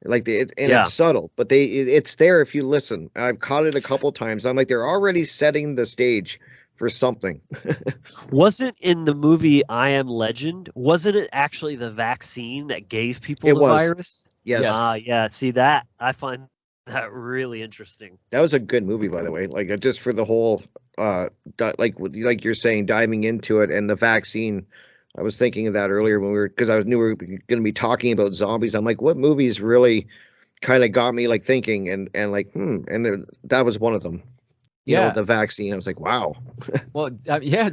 Like and Yeah. it's subtle, but it's there if you listen. I've caught it a couple times. I'm like, they're already setting the stage for something. Wasn't in the movie I Am Legend, wasn't it actually the vaccine that gave people It the was. virus? Yes. Yeah. See that? I find that really interesting. That was a good movie, by the way. Like just for the whole, like you're saying, diving into it and the vaccine. I was thinking of that earlier when because I knew we were going to be talking about zombies. I'm like, what movies really kind of got me like thinking and like, and that was one of them. You know, the vaccine. I was like, wow. Well, yeah,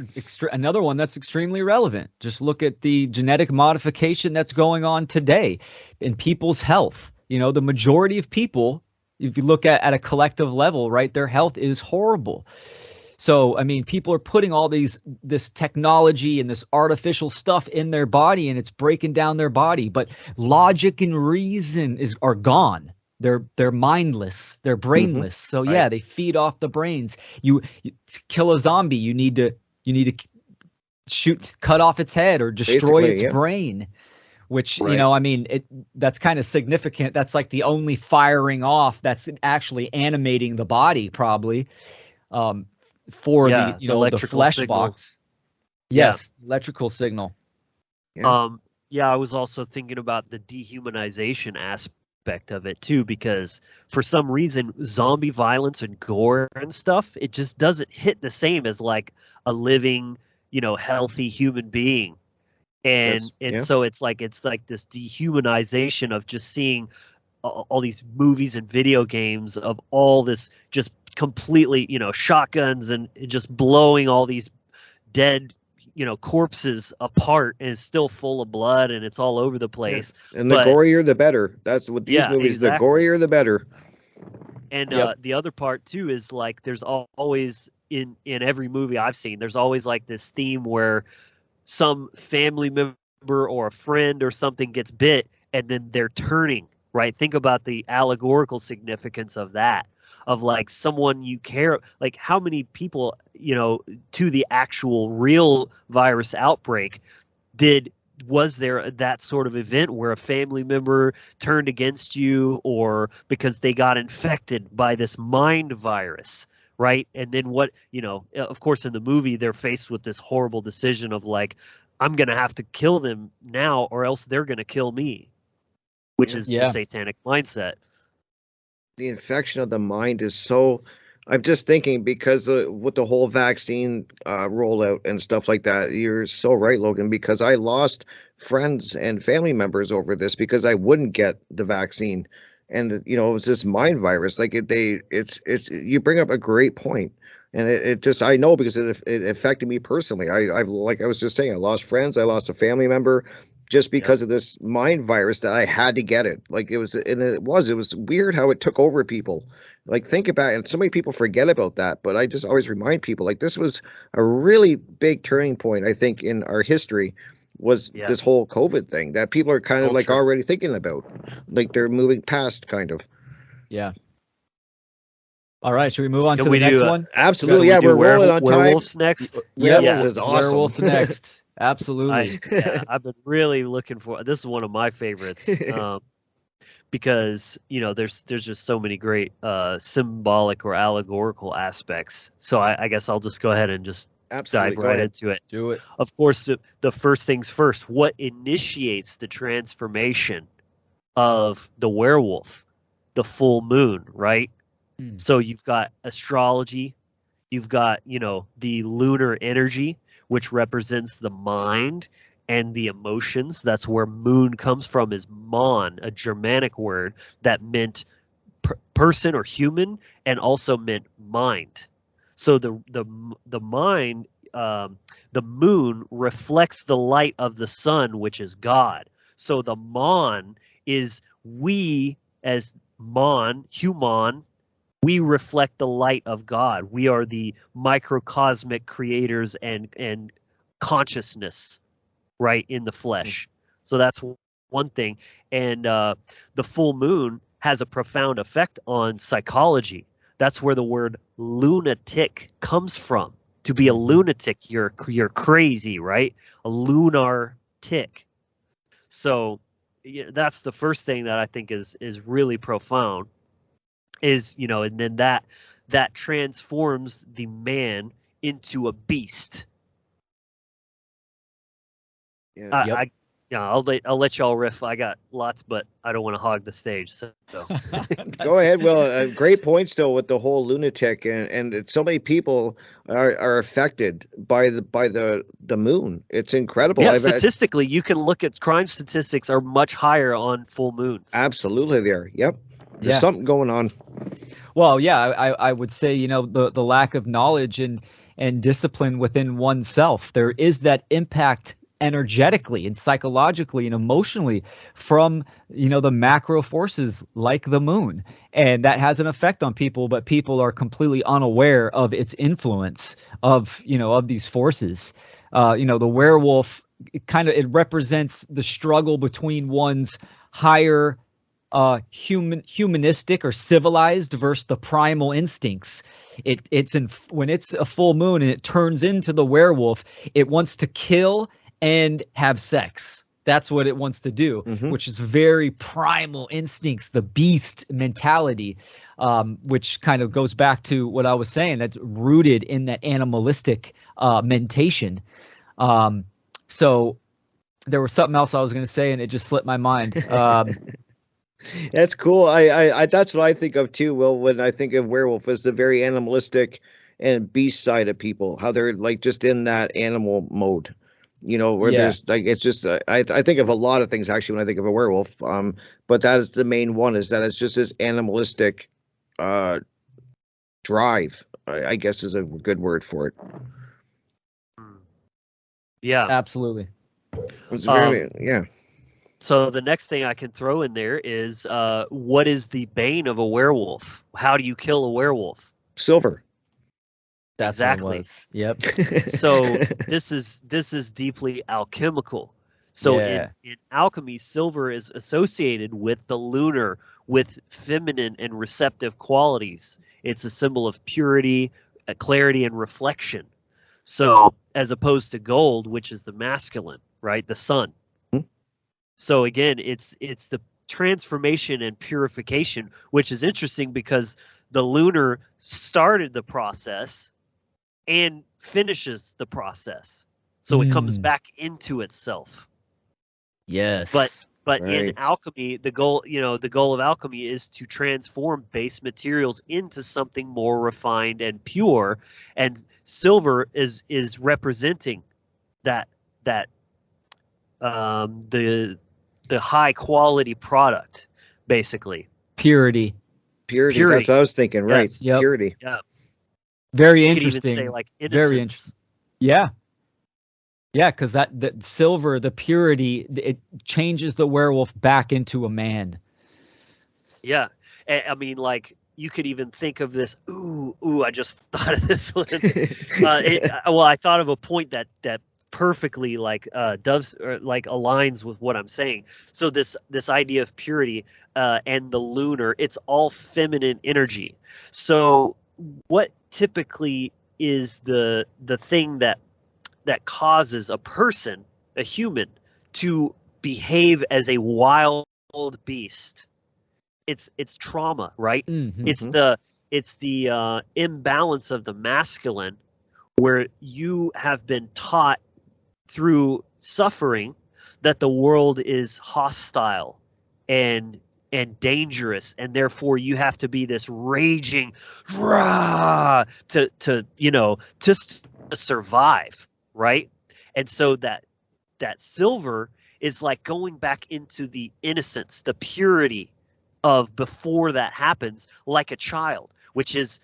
another one that's extremely relevant. Just look at the genetic modification that's going on today in people's health. You know, the majority of people, if you look at a collective level, right, their health is horrible. So, I mean, people are putting all this technology and this artificial stuff in their body, and it's breaking down their body. But logic and reason are gone. They're mindless. They're brainless. So yeah, Right. they feed off the brains. You to kill a zombie, you need to cut off its head or destroy Basically, its yeah. brain. Which, Right. you know, I mean, that's kind of significant. That's like the only firing off that's actually animating the body, probably. For Yeah, the the electrical flesh signal. box. Yes, electrical signal. Yeah. Yeah, I was also thinking about the dehumanization aspect of it too, because for some reason zombie violence and gore and stuff, it just doesn't hit the same as like a living, healthy human being. And so it's like this dehumanization of just seeing all these movies and video games of all this just completely, shotguns and just blowing all these dead, corpses apart, and it's still full of blood and it's all over the place. And the gorier the better. That's what these movies. Exactly. The gorier the better. And the other part too is like there's always in every movie I've seen, there's always like this theme where some family member or a friend or something gets bit and then they're turning, right? Think about the allegorical significance of that, of like someone you care, like how many people, to the actual real virus outbreak was there that sort of event where a family member turned against you or because they got infected by this mind virus, right? And then what, of course in the movie they're faced with this horrible decision of like, I'm going to have to kill them now or else they're going to kill me, which is the satanic mindset. The infection of the mind is so. I'm just thinking because with the whole vaccine rollout and stuff like that, you're so right, Logan, because I lost friends and family members over this because I wouldn't get the vaccine. And, it was this mind virus. Like it's you bring up a great point. And it just, I know because it affected me personally. I've, like I was just saying, I lost friends, I lost a family member just because of this mind virus that I had to get it. Like it was weird how it took over people. Like think about it, and so many people forget about that, but I just always remind people like this was a really big turning point, I think, in our history was this whole COVID thing that people are kind of like already thinking about. Like they're moving past kind of. Yeah. All right, should we move on to the next one? Absolutely, yeah, we're rolling on time. Werewolves next. Werewolves is awesome. Werewolves next. Absolutely. I've been really looking for this. Is one of my favorites because there's just so many great symbolic or allegorical aspects. So I guess I'll just go ahead and just dive right into it. Do it. Of course, the first things first. What initiates the transformation of the werewolf? The full moon, right? So you've got astrology, you've got, the lunar energy, which represents the mind and the emotions. That's where moon comes from, is mon, a Germanic word that meant person or human and also meant mind. So the mind, the moon reflects the light of the sun, which is God. So the mon is we as mon, human, we reflect the light of God. We are the microcosmic creators and consciousness, right, in the flesh. So that's one thing. And the full moon has a profound effect on psychology. That's where the word lunatic comes from. To be a lunatic, you're crazy, right? A lunar tick. So that's the first thing that I think is really profound. Is, and then that transforms the man into a beast. Yeah. Yep. I'll let y'all riff. I got lots, but I don't want to hog the stage. So Go ahead. Well, great point still with the whole lunatic, and so many people are affected by the moon. It's incredible. Yeah, statistically, you can look at crime statistics are much higher on full moons. Absolutely, there. Yep. There's something going on. Well, yeah, I would say, the lack of knowledge and discipline within oneself. There is that impact energetically and psychologically and emotionally from, the macro forces like the moon. And that has an effect on people, but people are completely unaware of its influence of these forces. The werewolf, it represents the struggle between one's higher humanistic or civilized versus the primal instincts. When it's a full moon and it turns into the werewolf, it wants to kill and have sex. That's what it wants to do, which is very primal instincts, the beast mentality, which kind of goes back to what I was saying. That's rooted in that animalistic mentation. So there was something else I was going to say, and it just slipped my mind. That's cool. I that's what I think of too. Well, when I think of werewolf, is the very animalistic and beast side of people, how they're like just in that animal mode. Where there's like, it's just I think of a lot of things actually when I think of a werewolf. But that is the main one, is that it's just this animalistic drive, I guess is a good word for it. Yeah, absolutely. It's very So the next thing I can throw in there is what is the bane of a werewolf? How do you kill a werewolf? Silver. That's exactly. What it was. Yep. So this is deeply alchemical. So in alchemy, silver is associated with the lunar, with feminine and receptive qualities. It's a symbol of purity, clarity, and reflection. So as opposed to gold, which is the masculine, right? The sun. So again, it's the transformation and purification, which is interesting because the lunar started the process and finishes the process. So it comes back into itself. Yes. But in alchemy, the goal of alchemy is to transform base materials into something more refined and pure, and silver is representing that the high quality product, basically. Purity. That's what I was thinking. Right. Yes. Yep. Purity. Yeah. Very You interesting. could even say like innocence. Very interesting. Yeah. Yeah, because that silver, the purity, it changes the werewolf back into a man. Yeah. I mean, like, you could even think of this. Ooh, I just thought of this one. I thought of a point that perfectly does or like aligns with what I'm saying. So this idea of purity and the lunar, it's all feminine energy. So what typically is the thing that causes a person, a human, to behave as a wild beast? It's trauma, right? It's the imbalance of the masculine, where you have been taught through suffering that the world is hostile and dangerous, and therefore you have to be this raging rah to survive, right? And so that silver is like going back into the innocence, the purity of before that happens, like a child, which is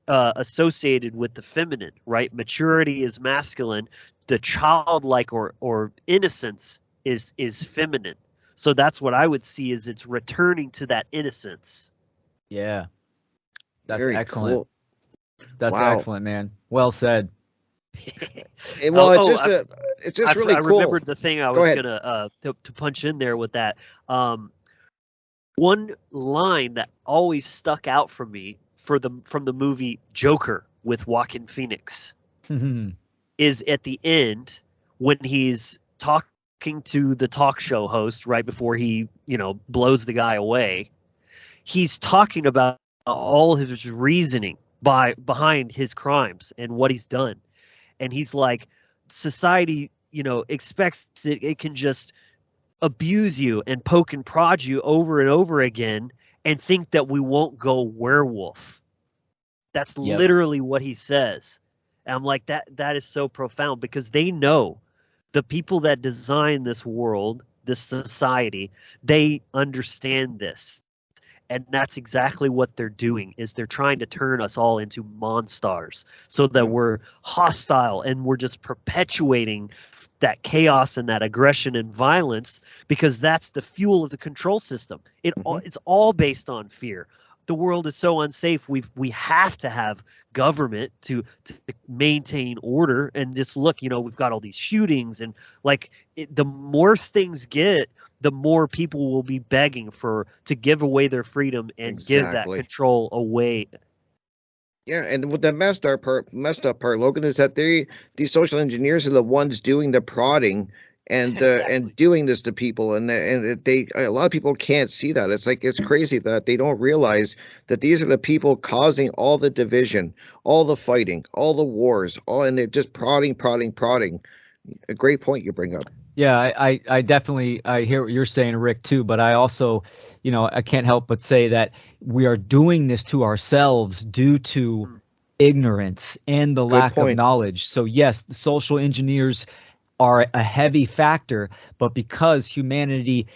associated with the feminine, right? Maturity is masculine. The childlike or innocence is feminine. So that's what I would see, is it's returning to that innocence. Yeah. That's Very excellent. Cool. That's excellent, man. Well said. Well, it's just really cool. I remembered the thing I was gonna to punch in there with that. One line that always stuck out for me from the movie Joker with Joaquin Phoenix is at the end when he's talking to the talk show host right before he, blows the guy away, he's talking about all of his reasoning behind his crimes and what he's done. And he's like, society, expects it can just abuse you and poke and prod you over and over again and think that we won't go werewolf. That's literally what he says. And I'm like, that is so profound, because they know, the people that design this world, this society, they understand this. And that's exactly what they're doing, is they're trying to turn us all into monsters so that we're hostile and we're just perpetuating that chaos and that aggression and violence, because that's the fuel of the control system. It's all based on fear. The world is so unsafe. We have to have government to maintain order. And just look, we've got all these shootings, and the worse things get, the more people will be begging to give away their freedom and give that control away. Yeah, and what the messed up part, Logan, is that these social engineers are the ones doing the prodding and and doing this to people, and a lot of people can't see that. It's crazy that they don't realize that these are the people causing all the division, all the fighting, all the wars, and they're just prodding. A great point you bring up. Yeah, I definitely hear what you're saying, Rick, too. But I also, I can't help but say that we are doing this to ourselves due to ignorance and the lack of knowledge. So yes, the social engineers are a heavy factor, but because humanity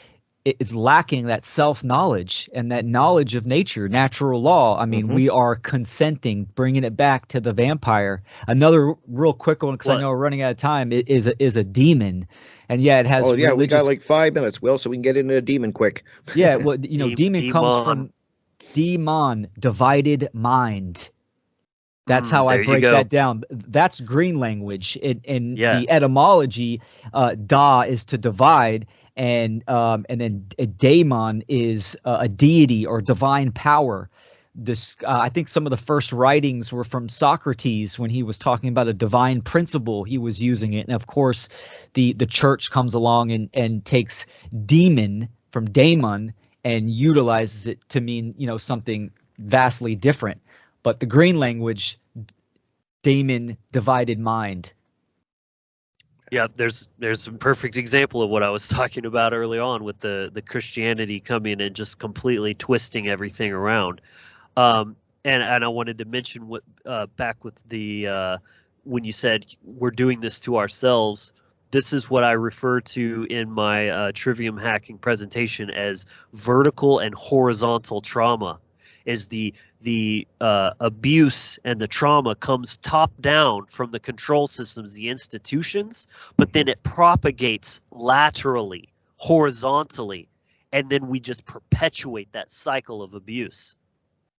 is lacking that self-knowledge and that knowledge of nature, natural law, I mean, we are consenting, bringing it back to the vampire. Another real quick one, because I know we're running out of time, is a demon. And yeah, it has. Oh yeah, we got like 5 minutes, Will, so we can get into a demon quick. Yeah, well, demon comes from demon, divided mind. That's how I break that down. That's green language. In the etymology, da is to divide, and then a daemon is a deity or divine power. This I think some of the first writings were from Socrates when he was talking about a divine principle. He was using it, and of course, the church comes along and takes demon from daemon and utilizes it to mean something vastly different. But the green language, daemon, divided mind. Yeah, there's a perfect example of what I was talking about early on with the Christianity coming and just completely twisting everything around. And I wanted to mention what back with the when you said we're doing this to ourselves. This is what I refer to in my Trivium hacking presentation as vertical and horizontal trauma. Is the abuse and the trauma comes top down from the control systems, the institutions, but then it propagates laterally, horizontally, and then we just perpetuate that cycle of abuse.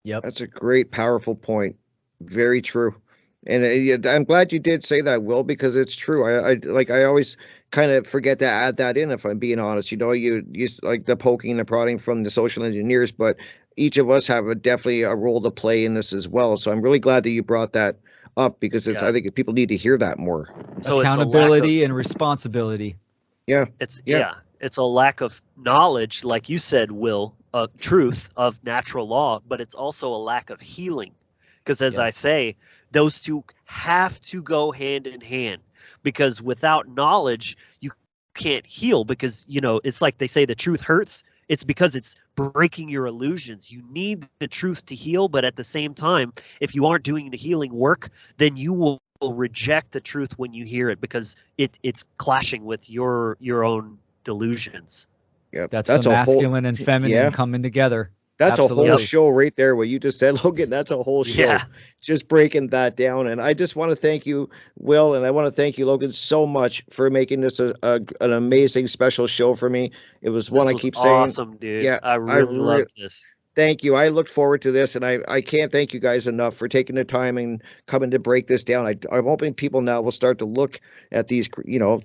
Yep, that's a great, powerful point. Very true. And I'm glad you did say that, Will, because it's true. I always kind of forget to add that in, if I'm being honest. You like the poking and the prodding from the social engineers, but each of us have definitely a role to play in this as well. So I'm really glad that you brought that up, because I think people need to hear that more. So accountability and responsibility. Yeah. It's a lack of knowledge, like you said, Will, of truth, of natural law, but it's also a lack of healing. Because as I say, those two have to go hand in hand, because without knowledge, you can't heal, because, it's like they say the truth hurts. It's because it's breaking your illusions. You need the truth to heal, but at the same time, if you aren't doing the healing work, then you will reject the truth when you hear it, because it's clashing with your own delusions. Yeah, that's the masculine and feminine coming together. That's Absolutely. A whole show right there, what you just said, Logan. That's a whole show, just breaking that down. And I just want to thank you, Will, and I want to thank you, Logan, so much for making this an amazing special show for me. It was one I keep saying. Awesome, dude. Yeah, I really loved this. Thank you. I looked forward to this, and I can't thank you guys enough for taking the time and coming to break this down. I'm hoping people now will start to look at these,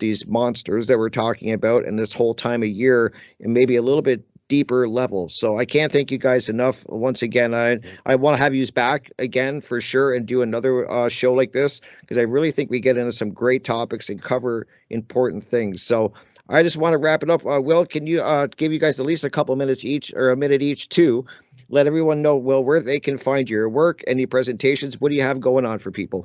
these monsters that we're talking about, and this whole time of year, and maybe a little bit deeper level. So I can't thank you guys enough. Once again, I want to have you back again for sure and do another show like this, because I really think we get into some great topics and cover important things. So I just want to wrap it up. Will, can you give you guys at least a couple minutes each, or a minute each, to let everyone know, Will, where they can find your work, any presentations? What do you have going on for people?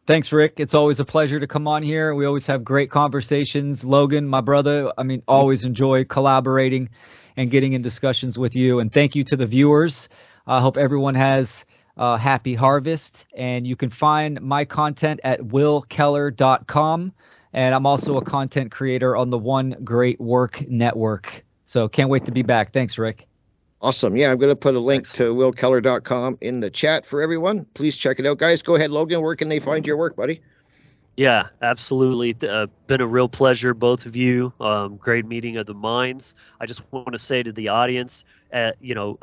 Thanks, Rick. It's always a pleasure to come on here. We always have great conversations. Logan, my brother, always enjoy collaborating and getting in discussions with you. And thank you to the viewers. I hope everyone has a happy harvest. And you can find my content at willkeller.com. And I'm also a content creator on the One Great Work Network. So can't wait to be back. Thanks, Rick. Awesome. Yeah, I'm going to put a link to willkeller.com in the chat for everyone. Please check it out, guys. Go ahead, Logan. Where can they find your work, buddy? Yeah, absolutely. Been a real pleasure, both of you. Great meeting of the minds. I just want to say to the audience, a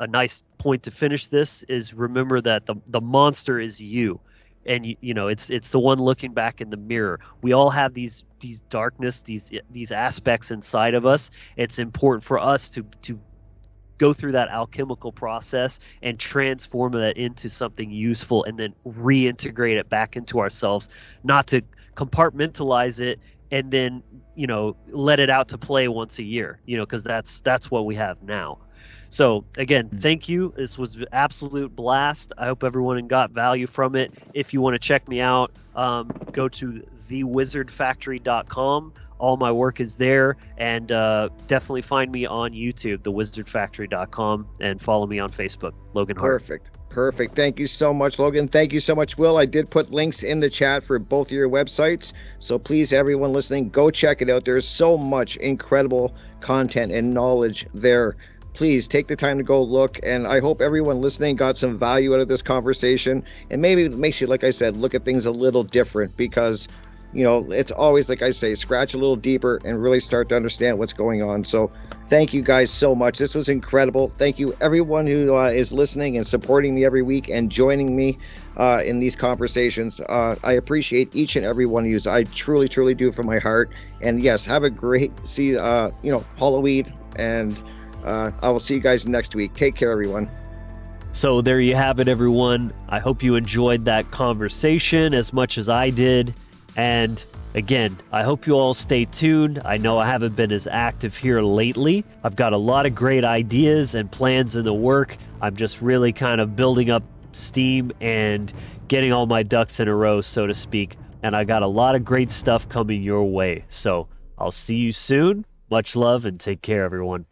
nice point to finish this is, remember that the monster is you. And it's the one looking back in the mirror. We all have these darkness, these aspects inside of us. It's important for us to go through that alchemical process and transform that into something useful, and then reintegrate it back into ourselves, not to compartmentalize it and then let it out to play once a year, because that's what we have now. So again, thank you. This was an absolute blast. I hope everyone got value from it. If you want to check me out, go to thewizardfactory.com. All my work is there, and definitely find me on YouTube, thewizardfactory.com, and follow me on Facebook, Logan Hart. Perfect. Thank you so much, Logan. Thank you so much, Will. I did put links in the chat for both of your websites, so please, everyone listening, go check it out. There's so much incredible content and knowledge there. Please take the time to go look, and I hope everyone listening got some value out of this conversation, and maybe it makes you, like I said, look at things a little different, because it's always, like I say, scratch a little deeper and really start to understand what's going on. So thank you guys so much. This was incredible. Thank you everyone who is listening and supporting me every week and joining me in these conversations. I appreciate each and every one of you. I truly, truly do, from my heart. And yes, have a great Halloween, and I will see you guys next week. Take care, everyone. So there you have it, everyone. I hope you enjoyed that conversation as much as I did. And again, I hope you all stay tuned. I know I haven't been as active here lately. I've got a lot of great ideas and plans in the work. I'm just really kind of building up steam and getting all my ducks in a row, so to speak. And I got a lot of great stuff coming your way. So I'll see you soon. Much love, and take care, everyone.